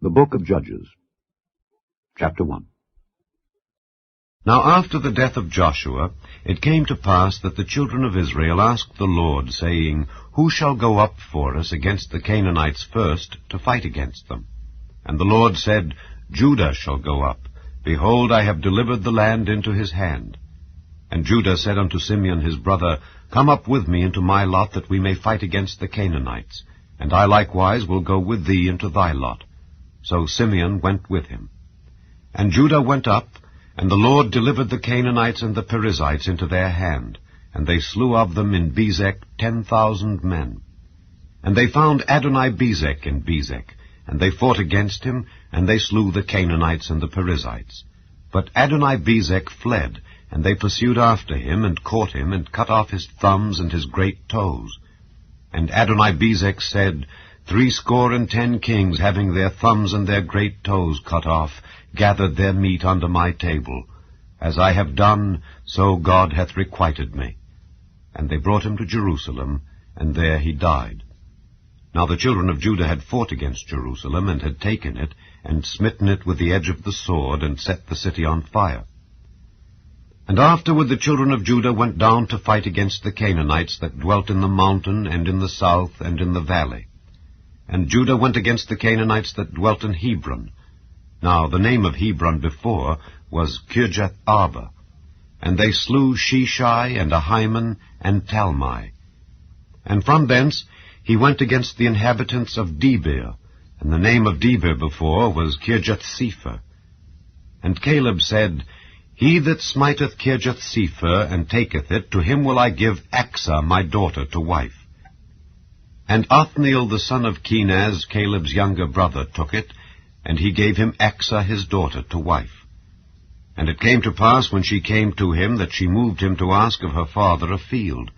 The Book of Judges, Chapter 1. Now after the death of Joshua, it came to pass that the children of Israel asked the Lord, saying, Who shall go up for us against the Canaanites first, to fight against them? And the Lord said, Judah shall go up. Behold, I have delivered the land into his hand. And Judah said unto Simeon his brother, Come up with me into my lot, that we may fight against the Canaanites. And I likewise will go with thee into thy lot. So Simeon went with him. And Judah went up, and the Lord delivered the Canaanites and the Perizzites into their hand, and they slew of them in Bezek 10,000 men. And they found Adoni-Bezek in Bezek, and they fought against him, and they slew the Canaanites and the Perizzites. But Adoni-Bezek fled, and they pursued after him, and caught him, and cut off his thumbs and his great toes. And Adoni-Bezek said, 70 kings, having their thumbs and their great toes cut off, gathered their meat under my table. As I have done, so God hath requited me. And they brought him to Jerusalem, and there he died. Now the children of Judah had fought against Jerusalem, and had taken it, and smitten it with the edge of the sword, and set the city on fire. And afterward the children of Judah went down to fight against the Canaanites that dwelt in the mountain, and in the south, and in the valley. And Judah went against the Canaanites that dwelt in Hebron. Now the name of Hebron before was Kirjath-Arba. And they slew Sheshai, and Ahiman, and Talmai. And from thence he went against the inhabitants of Debir, and the name of Debir before was Kirjath-Sepher. And Caleb said, He that smiteth Kirjath-Sepher, and taketh it, to him will I give Achsah my daughter to wife. And Othniel the son of Kenaz, Caleb's younger brother, took it, and he gave him Achsah his daughter to wife. And it came to pass, when she came to him, that she moved him to ask of her father a field.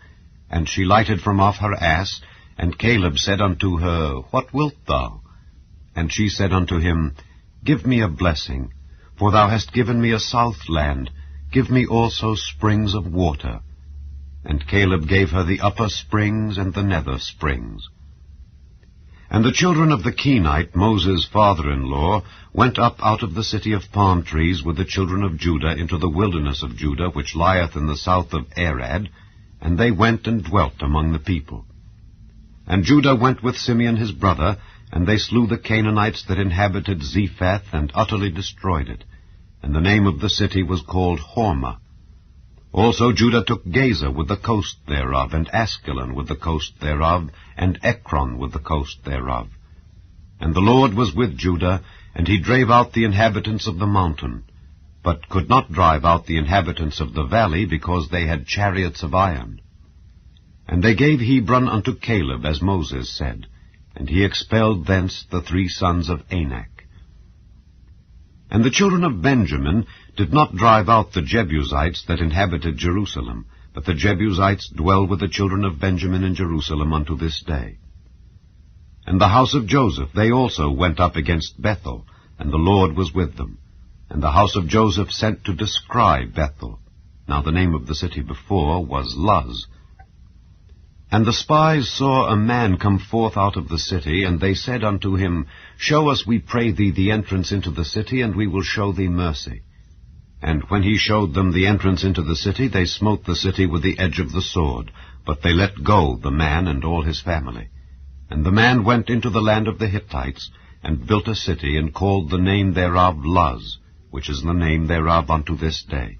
And she lighted from off her ass, and Caleb said unto her, What wilt thou? And she said unto him, Give me a blessing, for thou hast given me a south land, give me also springs of water. And Caleb gave her the upper springs and the nether springs. And the children of the Kenite, Moses' father-in-law, went up out of the city of palm trees with the children of Judah into the wilderness of Judah, which lieth in the south of Arad, and they went and dwelt among the people. And Judah went with Simeon his brother, and they slew the Canaanites that inhabited Zephath, and utterly destroyed it. And the name of the city was called Hormah. Also Judah took Gaza with the coast thereof, and Askelon with the coast thereof, and Ekron with the coast thereof. And the Lord was with Judah, and he drave out the inhabitants of the mountain, but could not drive out the inhabitants of the valley, because they had chariots of iron. And they gave Hebron unto Caleb, as Moses said, and he expelled thence the 3 sons of Anak. And the children of Benjamin did not drive out the Jebusites that inhabited Jerusalem, but the Jebusites dwell with the children of Benjamin in Jerusalem unto this day. And the house of Joseph, they also went up against Bethel, and the Lord was with them. And the house of Joseph sent to descry Bethel. Now the name of the city before was Luz. And the spies saw a man come forth out of the city, and they said unto him, Show us, we pray thee, the entrance into the city, and we will show thee mercy. And when he showed them the entrance into the city, they smote the city with the edge of the sword, but they let go the man and all his family. And the man went into the land of the Hittites, and built a city, and called the name thereof Luz, which is the name thereof unto this day.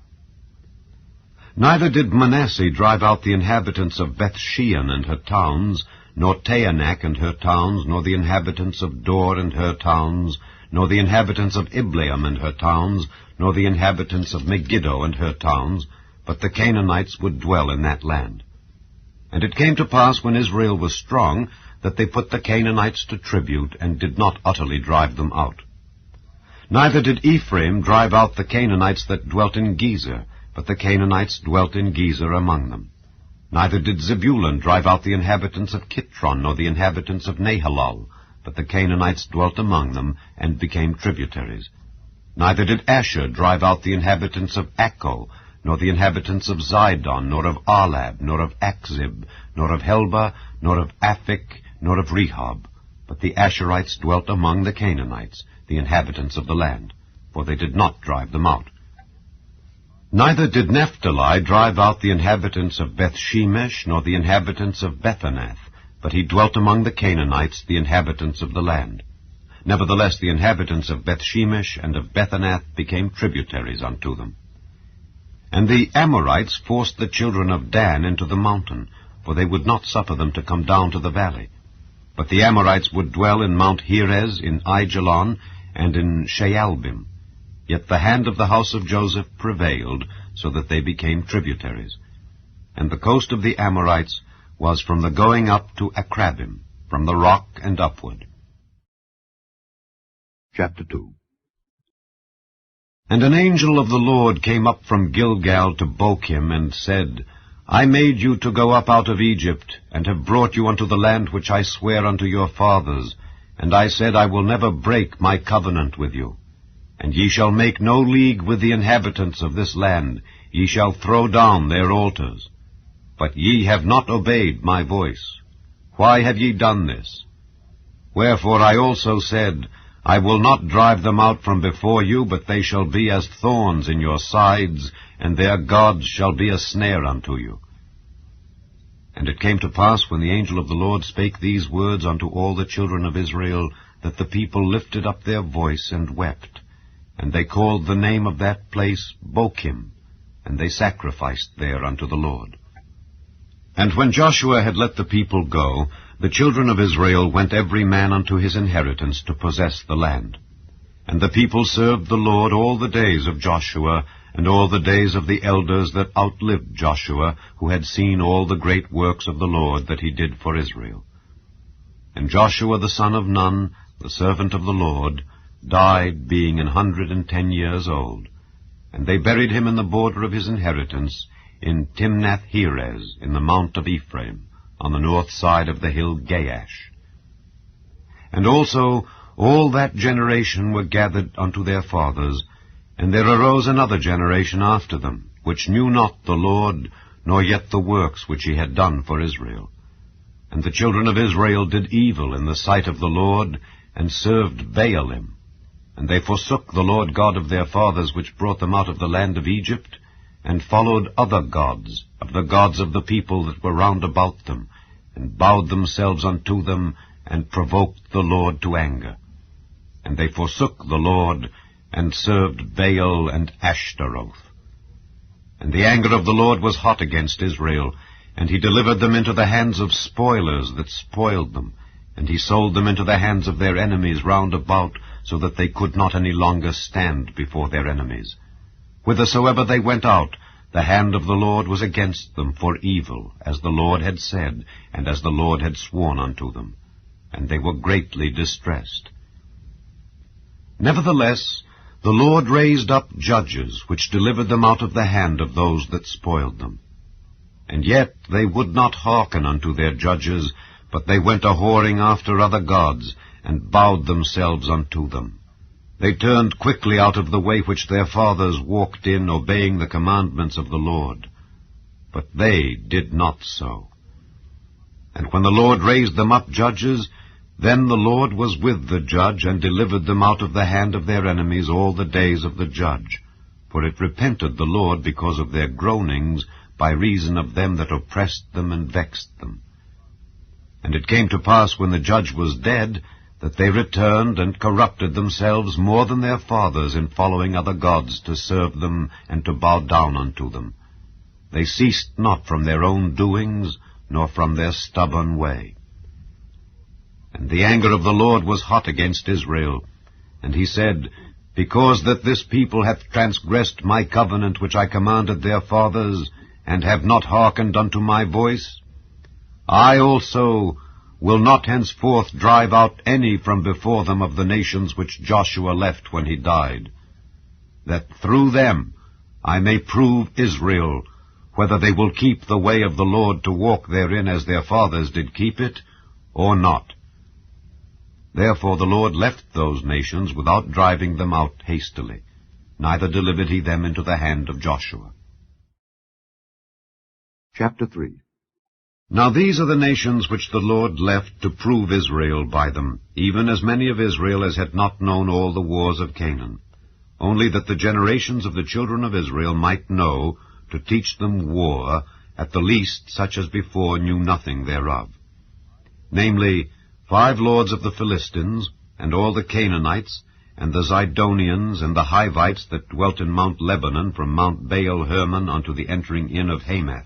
Neither did Manasseh drive out the inhabitants of Bethshean and her towns, nor Taanach and her towns, nor the inhabitants of Dor and her towns, nor the inhabitants of Ibleam and her towns, nor the inhabitants of Megiddo and her towns, but the Canaanites would dwell in that land. And it came to pass, when Israel was strong, that they put the Canaanites to tribute, and did not utterly drive them out. Neither did Ephraim drive out the Canaanites that dwelt in Gezer, but the Canaanites dwelt in Gezer among them. Neither did Zebulun drive out the inhabitants of Kitron, nor the inhabitants of Nahalal, but the Canaanites dwelt among them, and became tributaries. Neither did Asher drive out the inhabitants of Acco, nor the inhabitants of Zidon, nor of Arlab, nor of Achzib, nor of Helba, nor of Aphik, nor of Rehob. But the Asherites dwelt among the Canaanites, the inhabitants of the land, for they did not drive them out. Neither did Naphtali drive out the inhabitants of Bethshemesh, nor the inhabitants of Bethanath, but he dwelt among the Canaanites, the inhabitants of the land. Nevertheless the inhabitants of Bethshemesh and of Bethanath became tributaries unto them. And the Amorites forced the children of Dan into the mountain, for they would not suffer them to come down to the valley. But the Amorites would dwell in Mount Heres, in Aijalon, and in Shaalbim. Yet the hand of the house of Joseph prevailed, so that they became tributaries. And the coast of the Amorites was from the going up to Akrabim, from the rock and upward. Chapter 2. And an angel of the Lord came up from Gilgal to Bochim, and said, I made you to go up out of Egypt, and have brought you unto the land which I sware unto your fathers. And I said, I will never break my covenant with you. And ye shall make no league with the inhabitants of this land. Ye shall throw down their altars. But ye have not obeyed my voice. Why have ye done this? Wherefore I also said, I will not drive them out from before you, but they shall be as thorns in your sides, and their gods shall be a snare unto you. And it came to pass, when the angel of the Lord spake these words unto all the children of Israel, that the people lifted up their voice and wept. And they called the name of that place Bochim, and they sacrificed there unto the Lord. And when Joshua had let the people go, the children of Israel went every man unto his inheritance to possess the land. And the people served the Lord all the days of Joshua, and all the days of the elders that outlived Joshua, who had seen all the great works of the Lord that he did for Israel. And Joshua the son of Nun, the servant of the Lord, died, being 110 years old. And they buried him in the border of his inheritance, in Timnath-Heres, in the mount of Ephraim, on the north side of the hill Gaash. And also all that generation were gathered unto their fathers, and there arose another generation after them, which knew not the Lord, nor yet the works which he had done for Israel. And the children of Israel did evil in the sight of the Lord, and served Baalim. And they forsook the Lord God of their fathers, which brought them out of the land of Egypt, and followed other gods, of the gods of the people that were round about them, and bowed themselves unto them, and provoked the Lord to anger. And they forsook the Lord, and served Baal and Ashtaroth. And the anger of the Lord was hot against Israel, and he delivered them into the hands of spoilers that spoiled them, and he sold them into the hands of their enemies round about, so that they could not any longer stand before their enemies. Whithersoever they went out, the hand of the Lord was against them for evil, as the Lord had said, and as the Lord had sworn unto them. And they were greatly distressed. Nevertheless, the Lord raised up judges, which delivered them out of the hand of those that spoiled them. And yet they would not hearken unto their judges, but they went a-whoring after other gods, and bowed themselves unto them. They turned quickly out of the way which their fathers walked in, obeying the commandments of the Lord. But they did not so. And when the Lord raised them up judges, then the Lord was with the judge, and delivered them out of the hand of their enemies all the days of the judge. For it repented the Lord because of their groanings, by reason of them that oppressed them and vexed them. And it came to pass, when the judge was dead, that they returned and corrupted themselves more than their fathers in following other gods to serve them and to bow down unto them. They ceased not from their own doings, nor from their stubborn way. And the anger of the Lord was hot against Israel. And he said, Because that this people hath transgressed my covenant which I commanded their fathers, and have not hearkened unto my voice, I also will not henceforth drive out any from before them of the nations which Joshua left when he died, that through them I may prove Israel, whether they will keep the way of the Lord to walk therein as their fathers did keep it, or not. Therefore the Lord left those nations without driving them out hastily, neither delivered he them into the hand of Joshua. Chapter 3. Now these are the nations which the Lord left to prove Israel by them, even as many of Israel as had not known all the wars of Canaan, only that the generations of the children of Israel might know, to teach them war, at the least such as before knew nothing thereof. Namely, 5 lords of the Philistines, and all the Canaanites, and the Zidonians, and the Hivites that dwelt in Mount Lebanon, from Mount Baal-Hermon unto the entering in of Hamath.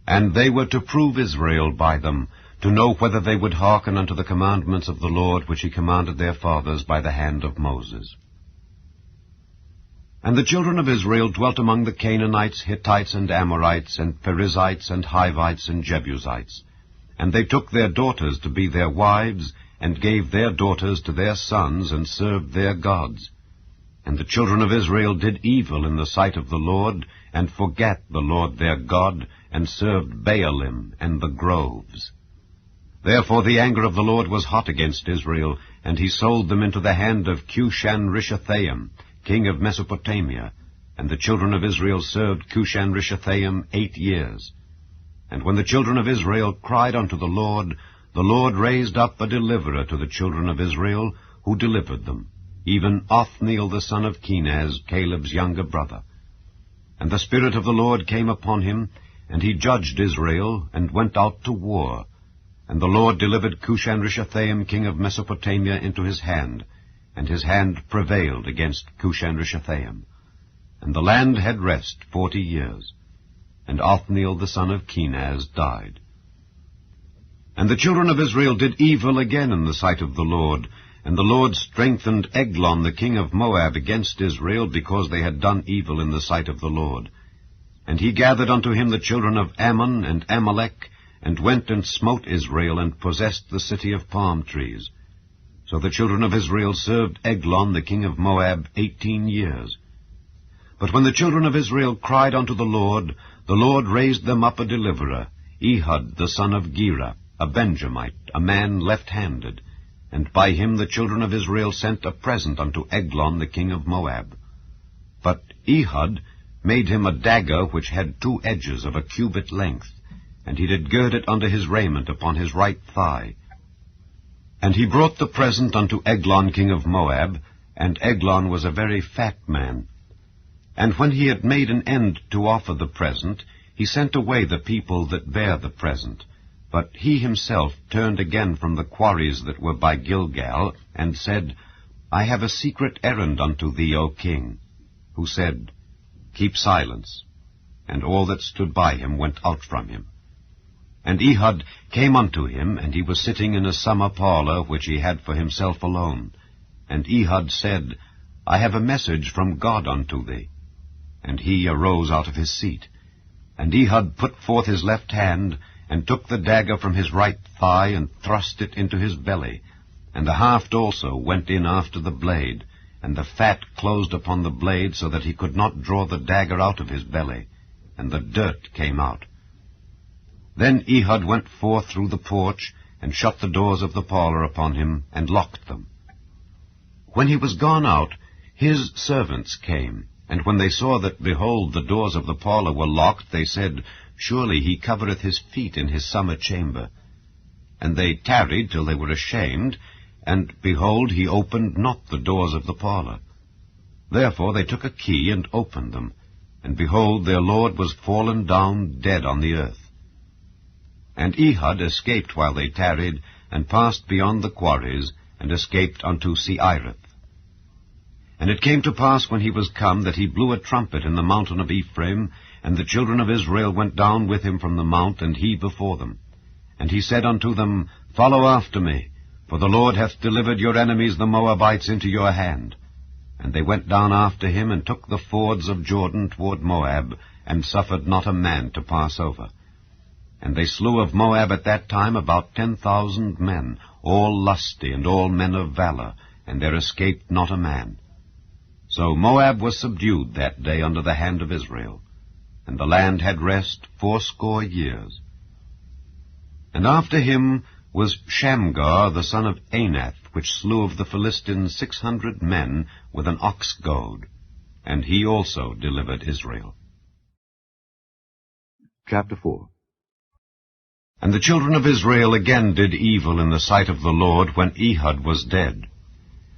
And they were to prove Israel by them, to know whether they would hearken unto the commandments of the Lord which he commanded their fathers by the hand of Moses. And the children of Israel dwelt among the Canaanites, Hittites, and Amorites, and Perizzites, and Hivites, and Jebusites. And they took their daughters to be their wives, and gave their daughters to their sons, and served their gods. And the children of Israel did evil in the sight of the Lord, and forgat the Lord their God, and served Baalim and the groves. Therefore the anger of the Lord was hot against Israel, and he sold them into the hand of Cushan-Rishathaim, king of Mesopotamia. And the children of Israel served Cushan-Rishathaim 8 years. And when the children of Israel cried unto the Lord raised up a deliverer to the children of Israel, who delivered them, even Othniel the son of Kenaz, Caleb's younger brother. And the Spirit of the Lord came upon him, and he judged Israel, and went out to war. And the Lord delivered Cushan-Rishathaim, king of Mesopotamia, into his hand, and his hand prevailed against Cushan-Rishathaim. And the land had rest 40 years. And Othniel the son of Kenaz died. And the children of Israel did evil again in the sight of the Lord, and the Lord strengthened Eglon the king of Moab against Israel, because they had done evil in the sight of the Lord. And he gathered unto him the children of Ammon and Amalek, and went and smote Israel, and possessed the city of palm trees. So the children of Israel served Eglon the king of Moab 18 years. But when the children of Israel cried unto the Lord raised them up a deliverer, Ehud the son of Gera, a Benjamite, a man left-handed, and by him the children of Israel sent a present unto Eglon the king of Moab. But Ehud made him a dagger which had 2 edges of a cubit length, and he did gird it under his raiment upon his right thigh. And he brought the present unto Eglon king of Moab, and Eglon was a very fat man. And when he had made an end to offer the present, he sent away the people that bare the present. But he himself turned again from the quarries that were by Gilgal, and said, I have a secret errand unto thee, O king. Who said, Keep silence. And all that stood by him went out from him. And Ehud came unto him, and he was sitting in a summer parlour, which he had for himself alone. And Ehud said, I have a message from God unto thee. And he arose out of his seat. And Ehud put forth his left hand, and took the dagger from his right thigh, and thrust it into his belly. And the haft also went in after the blade, and the fat closed upon the blade, so that he could not draw the dagger out of his belly, and the dirt came out. Then Ehud went forth through the porch, and shut the doors of the parlour upon him, and locked them. When he was gone out, his servants came, and when they saw that, behold, the doors of the parlour were locked, they said, Surely he covereth his feet in his summer chamber. And they tarried till they were ashamed, and, behold, he opened not the doors of the parlour. Therefore they took a key, and opened them, and, behold, their lord was fallen down dead on the earth. And Ehud escaped while they tarried, and passed beyond the quarries, and escaped unto Seirith. And it came to pass, when he was come, that he blew a trumpet in the mountain of Ephraim, and the children of Israel went down with him from the mount, and he before them. And he said unto them, Follow after me, for the Lord hath delivered your enemies the Moabites into your hand. And they went down after him, and took the fords of Jordan toward Moab, and suffered not a man to pass over. And they slew of Moab at that time about 10,000 men, all lusty, and all men of valor, and there escaped not a man. So Moab was subdued that day under the hand of Israel, and the land had rest 80 years. And after him was Shamgar the son of Anath, which slew of the Philistines 600 men with an ox goad, and he also delivered Israel. Chapter 4. And the children of Israel again did evil in the sight of the Lord when Ehud was dead.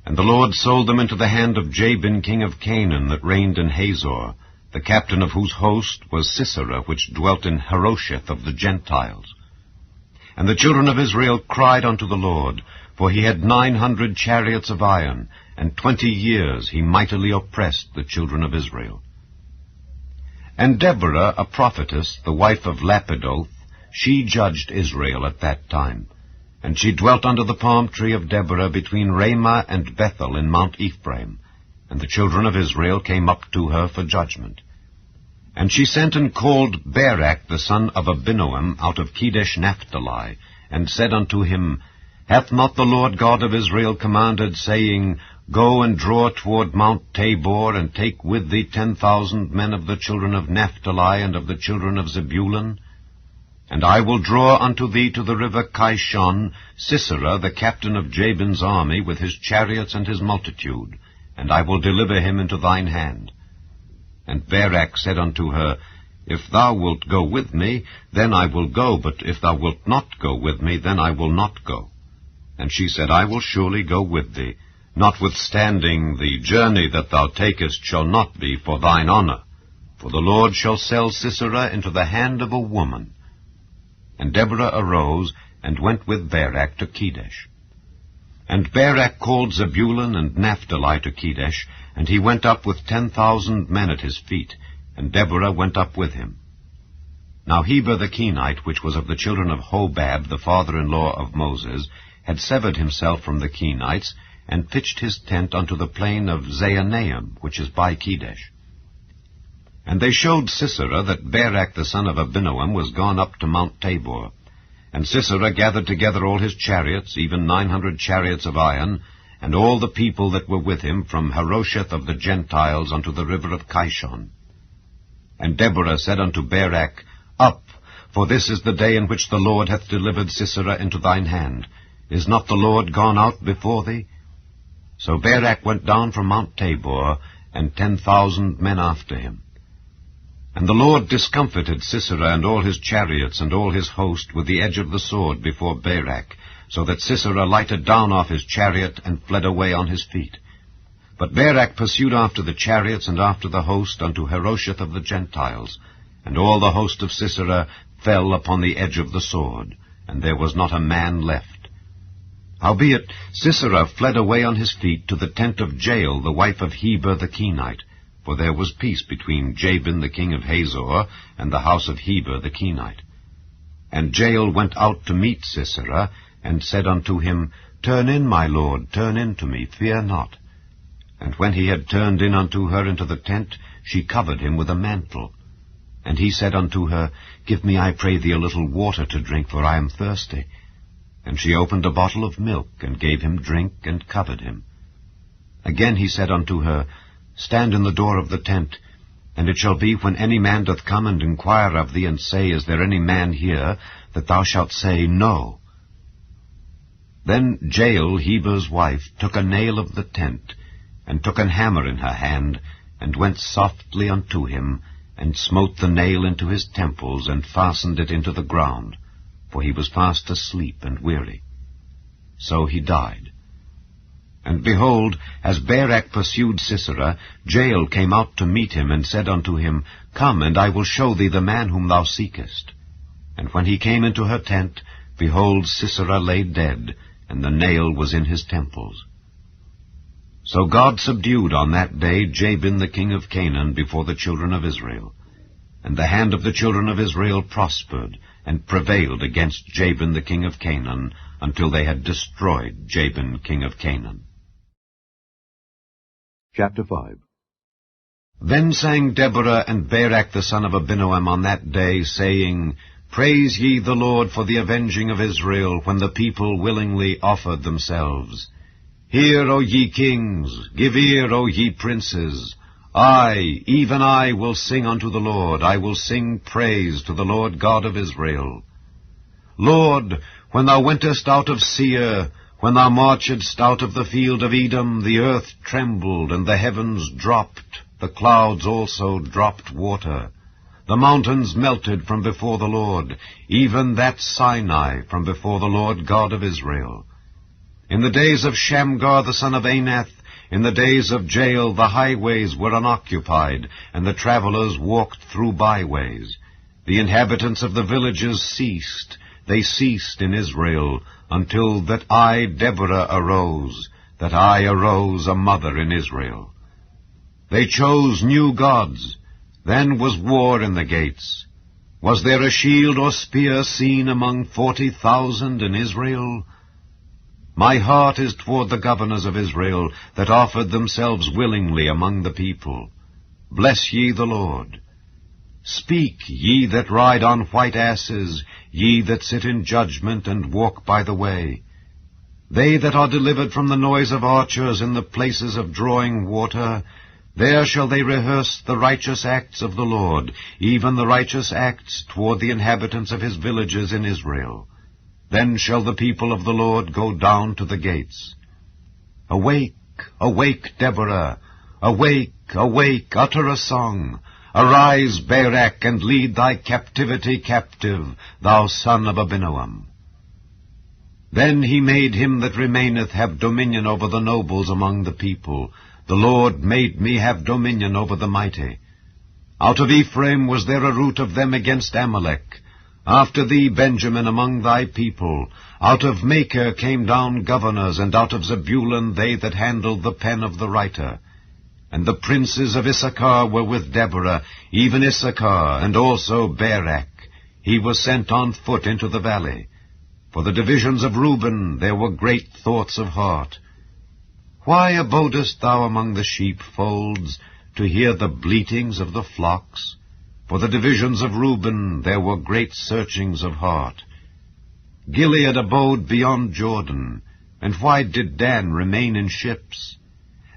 And the Lord sold them into the hand of Jabin king of Canaan, that reigned in Hazor, the captain of whose host was Sisera, which dwelt in Harosheth of the Gentiles. And the children of Israel cried unto the Lord, for he had 900 chariots of iron, and 20 years he mightily oppressed the children of Israel. And Deborah, a prophetess, the wife of Lapidoth, she judged Israel at that time. And she dwelt under the palm tree of Deborah between Ramah and Bethel in Mount Ephraim. And the children of Israel came up to her for judgment. And she sent and called Barak the son of Abinoam out of Kedesh Naphtali, and said unto him, Hath not the Lord God of Israel commanded, saying, Go and draw toward Mount Tabor, and take with thee 10,000 men of the children of Naphtali and of the children of Zebulun? And I will draw unto thee to the river Kishon Sisera, the captain of Jabin's army, with his chariots and his multitude, and I will deliver him into thine hand. And Barak said unto her, If thou wilt go with me, then I will go, but if thou wilt not go with me, then I will not go. And she said, I will surely go with thee, notwithstanding the journey that thou takest shall not be for thine honor, for the Lord shall sell Sisera into the hand of a woman. And Deborah arose, and went with Barak to Kedesh. And Barak called Zebulun and Naphtali to Kedesh, and he went up with 10,000 men at his feet, and Deborah went up with him. Now Heber the Kenite, which was of the children of Hobab, the father-in-law of Moses, had severed himself from the Kenites, and pitched his tent unto the plain of Zaanaim, which is by Kedesh. And they showed Sisera that Barak the son of Abinoam was gone up to Mount Tabor. And Sisera gathered together all his chariots, even 900 chariots of iron, and all the people that were with him, from Harosheth of the Gentiles unto the river of Kishon. And Deborah said unto Barak, Up, for this is the day in which the Lord hath delivered Sisera into thine hand. Is not the Lord gone out before thee? So Barak went down from Mount Tabor, and 10,000 men after him. And the Lord discomfited Sisera and all his chariots and all his host with the edge of the sword before Barak, so that Sisera lighted down off his chariot and fled away on his feet. But Barak pursued after the chariots and after the host unto Harosheth of the Gentiles, and all the host of Sisera fell upon the edge of the sword, and there was not a man left. Howbeit Sisera fled away on his feet to the tent of Jael, the wife of Heber the Kenite, for there was peace between Jabin the king of Hazor and the house of Heber the Kenite. And Jael went out to meet Sisera, and said unto him, Turn in, my lord, turn in to me, fear not. And when he had turned in unto her into the tent, she covered him with a mantle. And he said unto her, Give me, I pray thee, a little water to drink, for I am thirsty. And she opened a bottle of milk, and gave him drink, and covered him. Again he said unto her, Stand in the door of the tent, and it shall be, when any man doth come and inquire of thee, and say, Is there any man here? That thou shalt say, No. Then Jael, Heber's wife, took a nail of the tent, and took an hammer in her hand, and went softly unto him, and smote the nail into his temples, and fastened it into the ground, for he was fast asleep and weary. So he died. And behold, as Barak pursued Sisera, Jael came out to meet him, and said unto him, Come, and I will show thee the man whom thou seekest. And when he came into her tent, behold, Sisera lay dead, and the nail was in his temples. So God subdued on that day Jabin the king of Canaan before the children of Israel. And the hand of the children of Israel prospered, and prevailed against Jabin the king of Canaan, until they had destroyed Jabin king of Canaan. Chapter 5. Then sang Deborah and Barak the son of Abinoam on that day, saying, Praise ye the Lord for the avenging of Israel, when the people willingly offered themselves. Hear, O ye kings, give ear, O ye princes. I, even I, will sing unto the Lord. I will sing praise to the Lord God of Israel. Lord, when thou wentest out of Seir, when thou marchedst out of the field of Edom, the earth trembled, and the heavens dropped, the clouds also dropped water. The mountains melted from before the Lord, even that Sinai from before the Lord God of Israel. In the days of Shamgar the son of Anath, in the days of Jael the highways were unoccupied, and the travelers walked through byways. The inhabitants of the villages ceased. They ceased in Israel, until that I, Deborah, arose, that I arose a mother in Israel. They chose new gods. Then was war in the gates. Was there a shield or spear seen among 40,000 in Israel? My heart is toward the governors of Israel, that offered themselves willingly among the people. Bless ye the Lord. Speak, ye that ride on white asses, ye that sit in judgment and walk by the way. They that are delivered from the noise of archers in the places of drawing water, there shall they rehearse the righteous acts of the Lord, even the righteous acts toward the inhabitants of his villages in Israel. Then shall the people of the Lord go down to the gates. Awake, awake, Deborah! Awake, awake, utter a song! Arise, Barak, and lead thy captivity captive, thou son of Abinoam. Then he made him that remaineth have dominion over the nobles among the people. The Lord made me have dominion over the mighty. Out of Ephraim was there a root of them against Amalek. After thee, Benjamin, among thy people. Out of Machir came down governors, and out of Zebulun they that handled the pen of the writer. And the princes of Issachar were with Deborah, even Issachar, and also Barak. He was sent on foot into the valley. For the divisions of Reuben there were great thoughts of heart. Why abodest thou among the sheepfolds, to hear the bleatings of the flocks? For the divisions of Reuben there were great searchings of heart. Gilead abode beyond Jordan, and why did Dan remain in ships?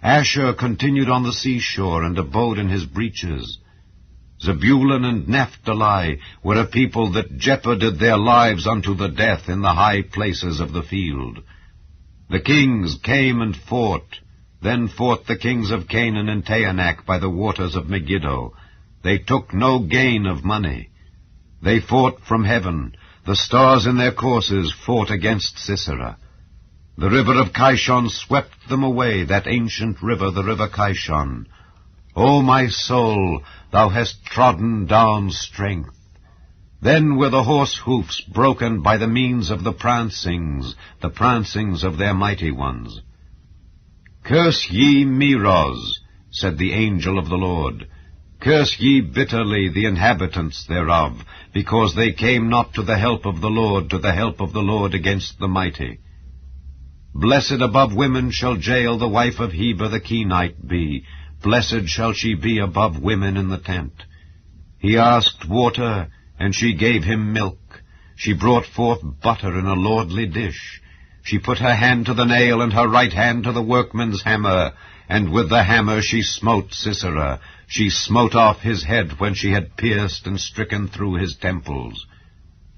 Asher continued on the seashore, and abode in his breaches. Zebulun and Naphtali were a people that jeoparded their lives unto the death in the high places of the field. The kings came and fought. Then fought the kings of Canaan and Taanach by the waters of Megiddo. They took no gain of money. They fought from heaven. The stars in their courses fought against Sisera. The river of Kishon swept them away, that ancient river, the river Kishon. O my soul, thou hast trodden down strength. Then were the horse hoofs broken by the means of the prancings of their mighty ones. Curse ye Meroz, said the angel of the Lord. Curse ye bitterly the inhabitants thereof, because they came not to the help of the Lord, to the help of the Lord against the mighty. Blessed above women shall Jael the wife of Heber the Kenite be. Blessed shall she be above women in the tent. He asked water, and she gave him milk. She brought forth butter in a lordly dish. She put her hand to the nail, and her right hand to the workman's hammer, and with the hammer she smote Sisera. She smote off his head when she had pierced and stricken through his temples.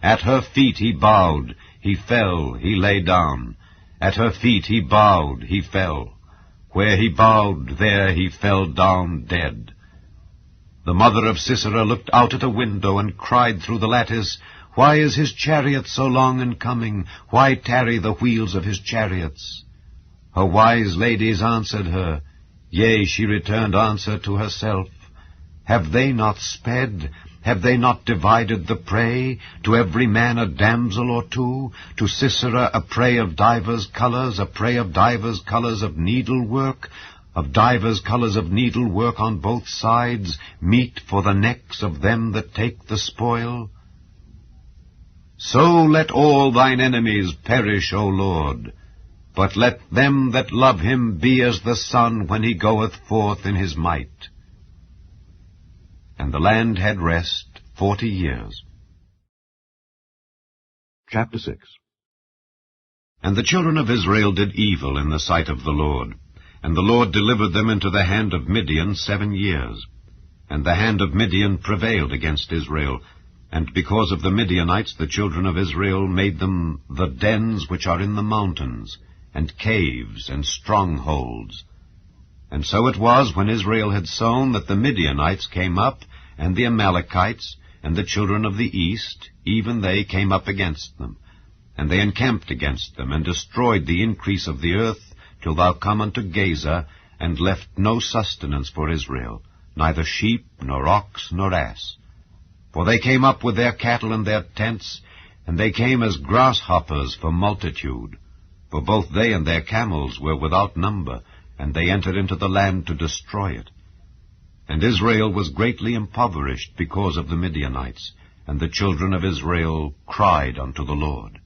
At her feet he bowed, he fell, he lay down. At her feet he bowed, he fell. Where he bowed, there he fell down dead. The mother of Sisera looked out at a window and cried through the lattice, Why is his chariot so long in coming? Why tarry the wheels of his chariots? Her wise ladies answered her. Yea, she returned answer to herself. Have they not sped? Have they not divided the prey? To every man a damsel or two? To Sisera a prey of divers colours, a prey of divers colours of needlework, of divers colours of needlework on both sides, meat for the necks of them that take the spoil? So let all thine enemies perish, O Lord, but let them that love him be as the sun when he goeth forth in his might. And the land had rest 40 years. Chapter 6. And the children of Israel did evil in the sight of the Lord, and the Lord delivered them into the hand of Midian 7 years. And the hand of Midian prevailed against Israel, and because of the Midianites the children of Israel made them the dens which are in the mountains, and caves and strongholds. And so it was, when Israel had sown, that the Midianites came up, and the Amalekites, and the children of the east, even they came up against them. And they encamped against them, and destroyed the increase of the earth, till thou come unto Gaza, and left no sustenance for Israel, neither sheep, nor ox, nor ass. For they came up with their cattle and their tents, and they came as grasshoppers for multitude. For both they and their camels were without number, and they entered into the land to destroy it. And Israel was greatly impoverished because of the Midianites, and the children of Israel cried unto the Lord.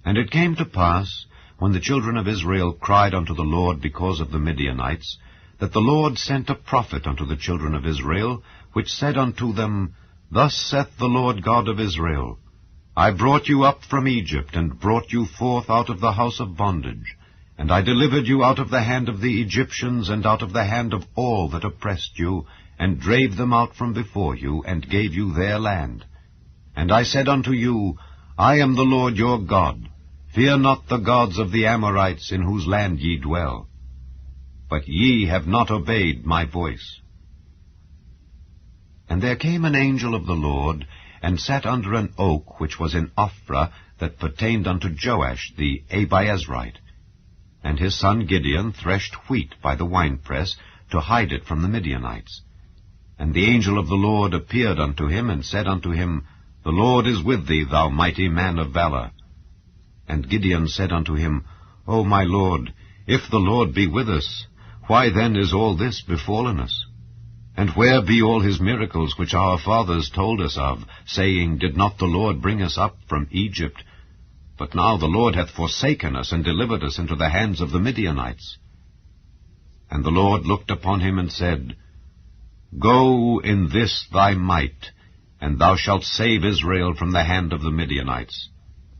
And it came to pass, when the children of Israel cried unto the Lord because of the Midianites, that the Lord sent a prophet unto the children of Israel, which said unto them, Thus saith the Lord God of Israel, I brought you up from Egypt, and brought you forth out of the house of bondage. And I delivered you out of the hand of the Egyptians, and out of the hand of all that oppressed you, and drave them out from before you, and gave you their land. And I said unto you, I am the Lord your God. Fear not the gods of the Amorites, in whose land ye dwell. But ye have not obeyed my voice. And there came an angel of the Lord, and sat under an oak which was in Ophrah, that pertained unto Joash the Abiezrite. And his son Gideon threshed wheat by the winepress, to hide it from the Midianites. And the angel of the Lord appeared unto him, and said unto him, The Lord is with thee, thou mighty man of valor. And Gideon said unto him, O my Lord, if the Lord be with us, why then is all this befallen us? And where be all his miracles which our fathers told us of, saying, Did not the Lord bring us up from Egypt? But now the Lord hath forsaken us, and delivered us into the hands of the Midianites. And the Lord looked upon him, and said, Go in this thy might, and thou shalt save Israel from the hand of the Midianites.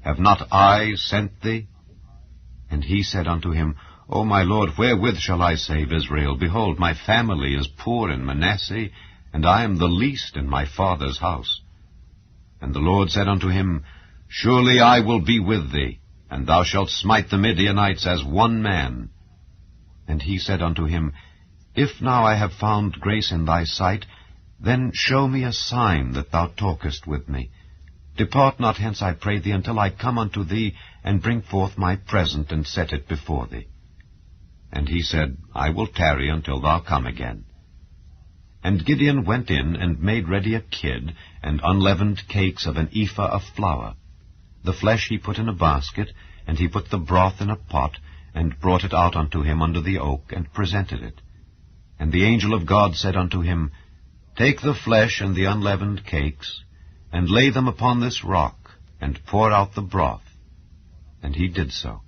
Have not I sent thee? And he said unto him, O my Lord, wherewith shall I save Israel? Behold, my family is poor in Manasseh, and I am the least in my father's house. And the Lord said unto him, Surely I will be with thee, and thou shalt smite the Midianites as one man. And he said unto him, If now I have found grace in thy sight, then show me a sign that thou talkest with me. Depart not hence, I pray thee, until I come unto thee, and bring forth my present, and set it before thee. And he said, I will tarry until thou come again. And Gideon went in, and made ready a kid, and unleavened cakes of an ephah of flour. The flesh he put in a basket, and he put the broth in a pot, and brought it out unto him under the oak, and presented it. And the angel of God said unto him, Take the flesh and the unleavened cakes, and lay them upon this rock, and pour out the broth. And he did so.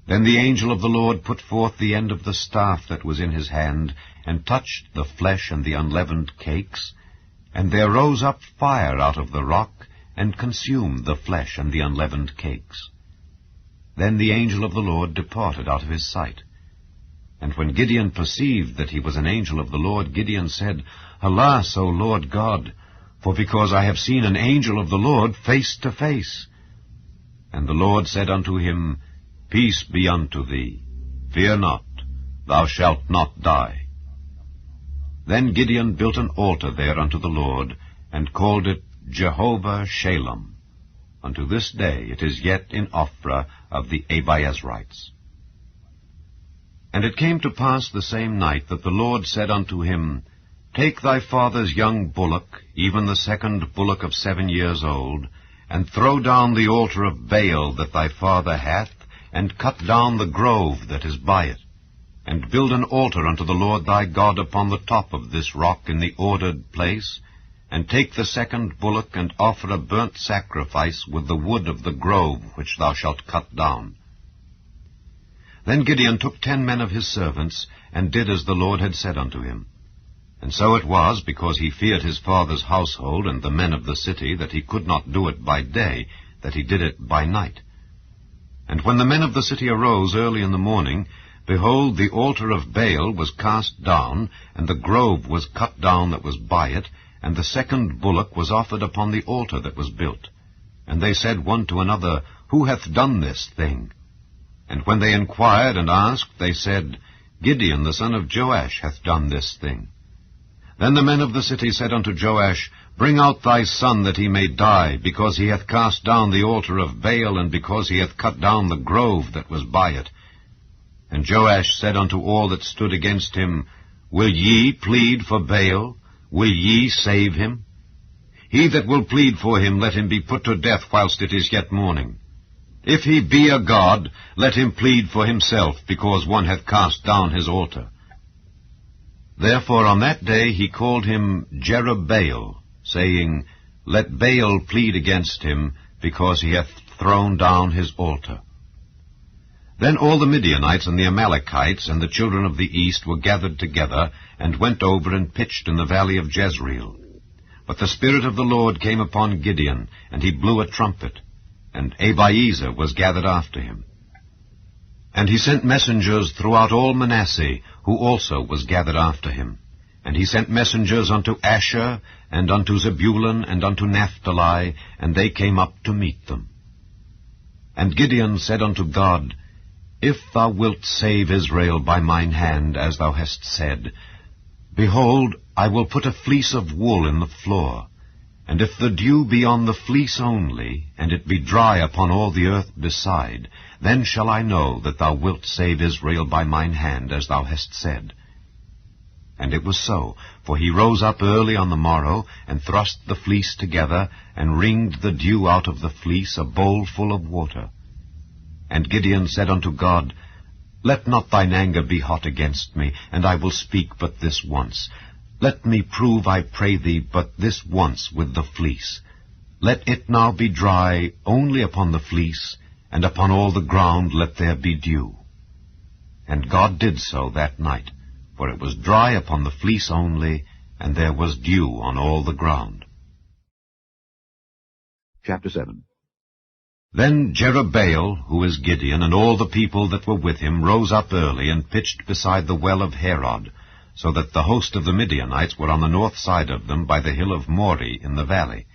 Then the angel of the Lord put forth the end of the staff that was in his hand, and touched the flesh and the unleavened cakes, and there rose up fire out of the rock, and consumed the flesh and the unleavened cakes. Then the angel of the Lord departed out of his sight. And when Gideon perceived that he was an angel of the Lord, Gideon said, Alas, O Lord God, for because I have seen an angel of the Lord face to face. And the Lord said unto him, Peace be unto thee. Fear not, thou shalt not die. Then Gideon built an altar there unto the Lord, and called it Jehovah Shalom. Unto this day it is yet in Ophrah of the Abiezrites. And it came to pass the same night that the Lord said unto him, Take thy father's young bullock, even the second bullock of 7 years old, and throw down the altar of Baal that thy father hath, and cut down the grove that is by it, and build an altar unto the Lord thy God upon the top of this rock in the ordered place, and take the second bullock, and offer a burnt sacrifice with the wood of the grove which thou shalt cut down. Then Gideon took 10 men of his servants, and did as the Lord had said unto him. And so it was, because he feared his father's household and the men of the city, that he could not do it by day, that he did it by night. And when the men of the city arose early in the morning, behold, the altar of Baal was cast down, and the grove was cut down that was by it, and the second bullock was offered upon the altar that was built. And they said one to another, Who hath done this thing? And when they inquired and asked, they said, Gideon the son of Joash hath done this thing. Then the men of the city said unto Joash, Bring out thy son, that he may die, because he hath cast down the altar of Baal, and because he hath cut down the grove that was by it. And Joash said unto all that stood against him, Will ye plead for Baal? Will ye save him? He that will plead for him, let him be put to death whilst it is yet morning. If he be a god, let him plead for himself, because one hath cast down his altar. Therefore on that day he called him Jerubbaal, saying, Let Baal plead against him, because he hath thrown down his altar. Then all the Midianites and the Amalekites and the children of the east were gathered together, and went over and pitched in the valley of Jezreel. But the Spirit of the Lord came upon Gideon, and he blew a trumpet, and Abiezer was gathered after him. And he sent messengers throughout all Manasseh, who also was gathered after him. And he sent messengers unto Asher, and unto Zebulun, and unto Naphtali, and they came up to meet them. And Gideon said unto God, If thou wilt save Israel by mine hand, as thou hast said, behold, I will put a fleece of wool in the floor, and if the dew be on the fleece only, and it be dry upon all the earth beside, then shall I know that thou wilt save Israel by mine hand, as thou hast said. And it was so, for he rose up early on the morrow, and thrust the fleece together, and wringed the dew out of the fleece, a bowl full of water. And Gideon said unto God, Let not thine anger be hot against me, and I will speak but this once. Let me prove, I pray thee, but this once with the fleece. Let it now be dry only upon the fleece, and upon all the ground let there be dew. And God did so that night, for it was dry upon the fleece only, and there was dew on all the ground. Chapter 7. Then Jerubbaal, who is Gideon, and all the people that were with him, rose up early, and pitched beside the well of Harod, so that the host of the Midianites were on the north side of them, by the hill of Moreh in the valley.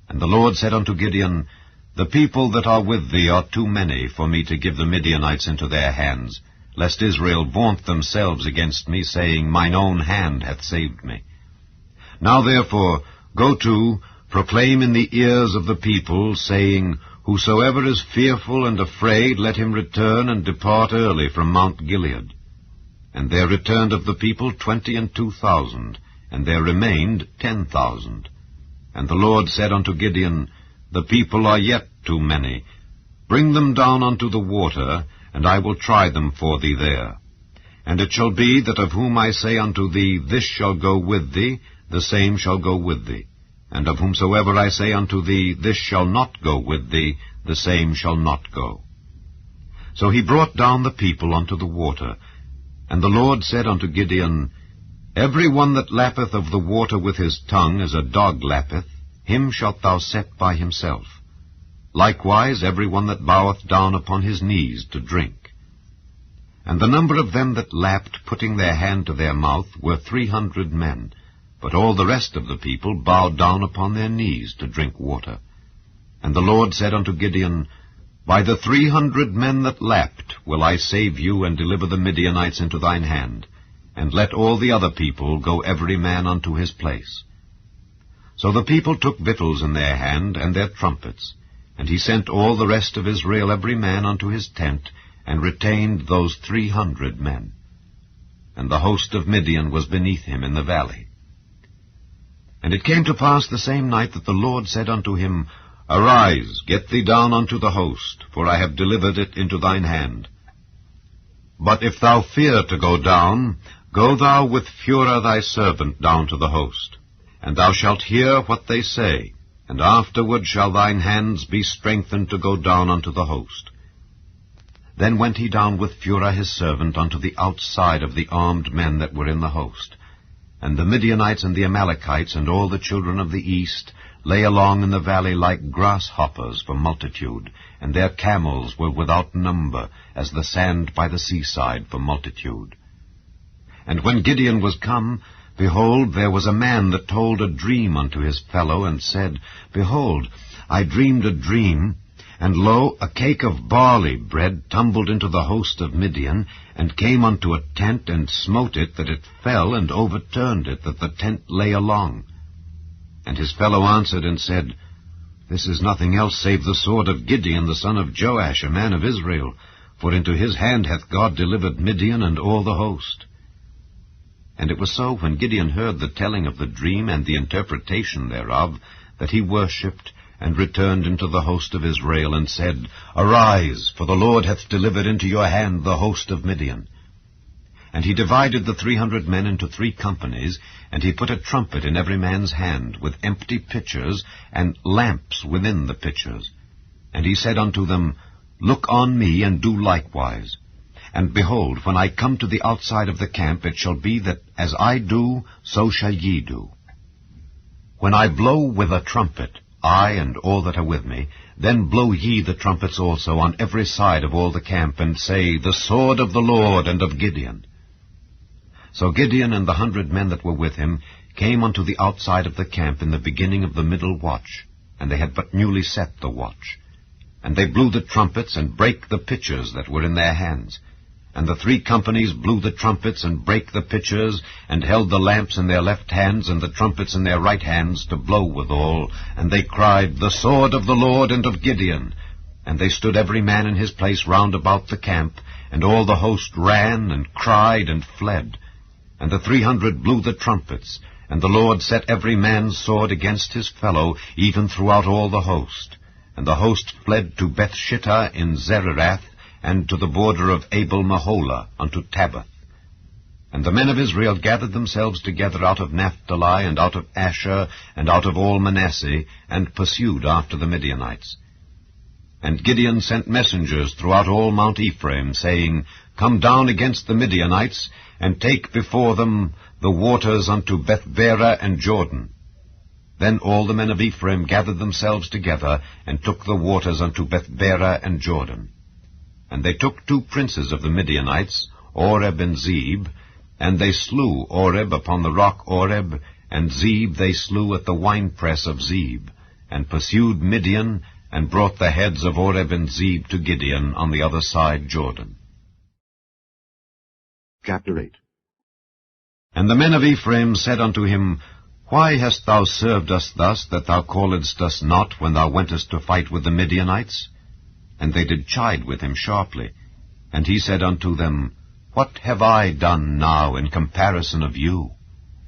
And the Lord said unto Gideon, The people that are with thee are too many for me to give the Midianites into their hands, lest Israel vaunt themselves against me, saying, Mine own hand hath saved me. Now therefore, go to, proclaim in the ears of the people, saying, Whosoever is fearful and afraid, let him return and depart early from Mount Gilead. And there returned of the people 22,000, and there remained 10,000. And the Lord said unto Gideon, The people are yet too many. Bring them down unto the water, and I will try them for thee there. And it shall be that of whom I say unto thee, This shall go with thee, the same shall go with thee. And of whomsoever I say unto thee, This shall not go with thee, the same shall not go. So he brought down the people unto the water. And the Lord said unto Gideon, Every one that lappeth of the water with his tongue, as a dog lappeth, him shalt thou set by himself. Likewise every one that boweth down upon his knees to drink. And the number of them that lapped, putting their hand to their mouth, were 300 men. But all the rest of the people bowed down upon their knees to drink water. And the Lord said unto Gideon, By the 300 men that lapped will I save you, and deliver the Midianites into thine hand. And let all the other people go every man unto his place. So the people took victuals in their hand, and their trumpets. And he sent all the rest of Israel every man unto his tent, and retained those 300 men. And the host of Midian was beneath him in the valley. And it came to pass the same night that the Lord said unto him, Arise, get thee down unto the host, for I have delivered it into thine hand. But if thou fear to go down, go thou with Phurah thy servant down to the host, and thou shalt hear what they say, and afterward shall thine hands be strengthened to go down unto the host. Then went he down with Phurah his servant unto the outside of the armed men that were in the host. And the Midianites and the Amalekites and all the children of the east lay along in the valley like grasshoppers for multitude, and their camels were without number, as the sand by the seaside for multitude. And when Gideon was come, behold, there was a man that told a dream unto his fellow, and said, Behold, I dreamed a dream, And lo, a cake of barley bread tumbled into the host of Midian, and came unto a tent, and smote it, that it fell, and overturned it, that the tent lay along. And his fellow answered and said, This is nothing else save the sword of Gideon the son of Joash, a man of Israel, for into his hand hath God delivered Midian and all the host. And it was so, when Gideon heard the telling of the dream and the interpretation thereof, that he worshipped, and returned into the host of Israel, and said, Arise, for the Lord hath delivered into your hand the host of Midian. And he divided the 300 men into 3 companies, and he put a trumpet in every man's hand, with empty pitchers, and lamps within the pitchers. And he said unto them, Look on me, and do likewise. And behold, when I come to the outside of the camp, it shall be that as I do, so shall ye do. When I blow with a trumpet, I and all that are with me, then blow ye the trumpets also on every side of all the camp, and say, The sword of the Lord and of Gideon. So Gideon and the 100 men that were with him came unto the outside of the camp in the beginning of the middle watch, and they had but newly set the watch. And they blew the trumpets, and brake the pitchers that were in their hands. And the 3 companies blew the trumpets, and brake the pitchers, and held the lamps in their left hands, and the trumpets in their right hands, to blow withal. And they cried, The sword of the Lord and of Gideon. And they stood every man in his place round about the camp, and all the host ran, and cried, and fled. And the 300 blew the trumpets, and the Lord set every man's sword against his fellow, even throughout all the host. And the host fled to Bethshittah in Zererath, and to the border of Abel-Meholah, unto Tabbath. And the men of Israel gathered themselves together out of Naphtali, and out of Asher, and out of all Manasseh, and pursued after the Midianites. And Gideon sent messengers throughout all Mount Ephraim, saying, Come down against the Midianites, and take before them the waters unto Bethbara and Jordan. Then all the men of Ephraim gathered themselves together, and took the waters unto Bethbara and Jordan. And they took 2 princes of the Midianites, Oreb and Zeb, and they slew Oreb upon the rock Oreb, and Zeb they slew at the winepress of Zeb, and pursued Midian, and brought the heads of Oreb and Zeb to Gideon on the other side Jordan. Chapter 8. And the men of Ephraim said unto him, Why hast thou served us thus, that thou calledst us not when thou wentest to fight with the Midianites? And they did chide with him sharply. And he said unto them, What have I done now in comparison of you?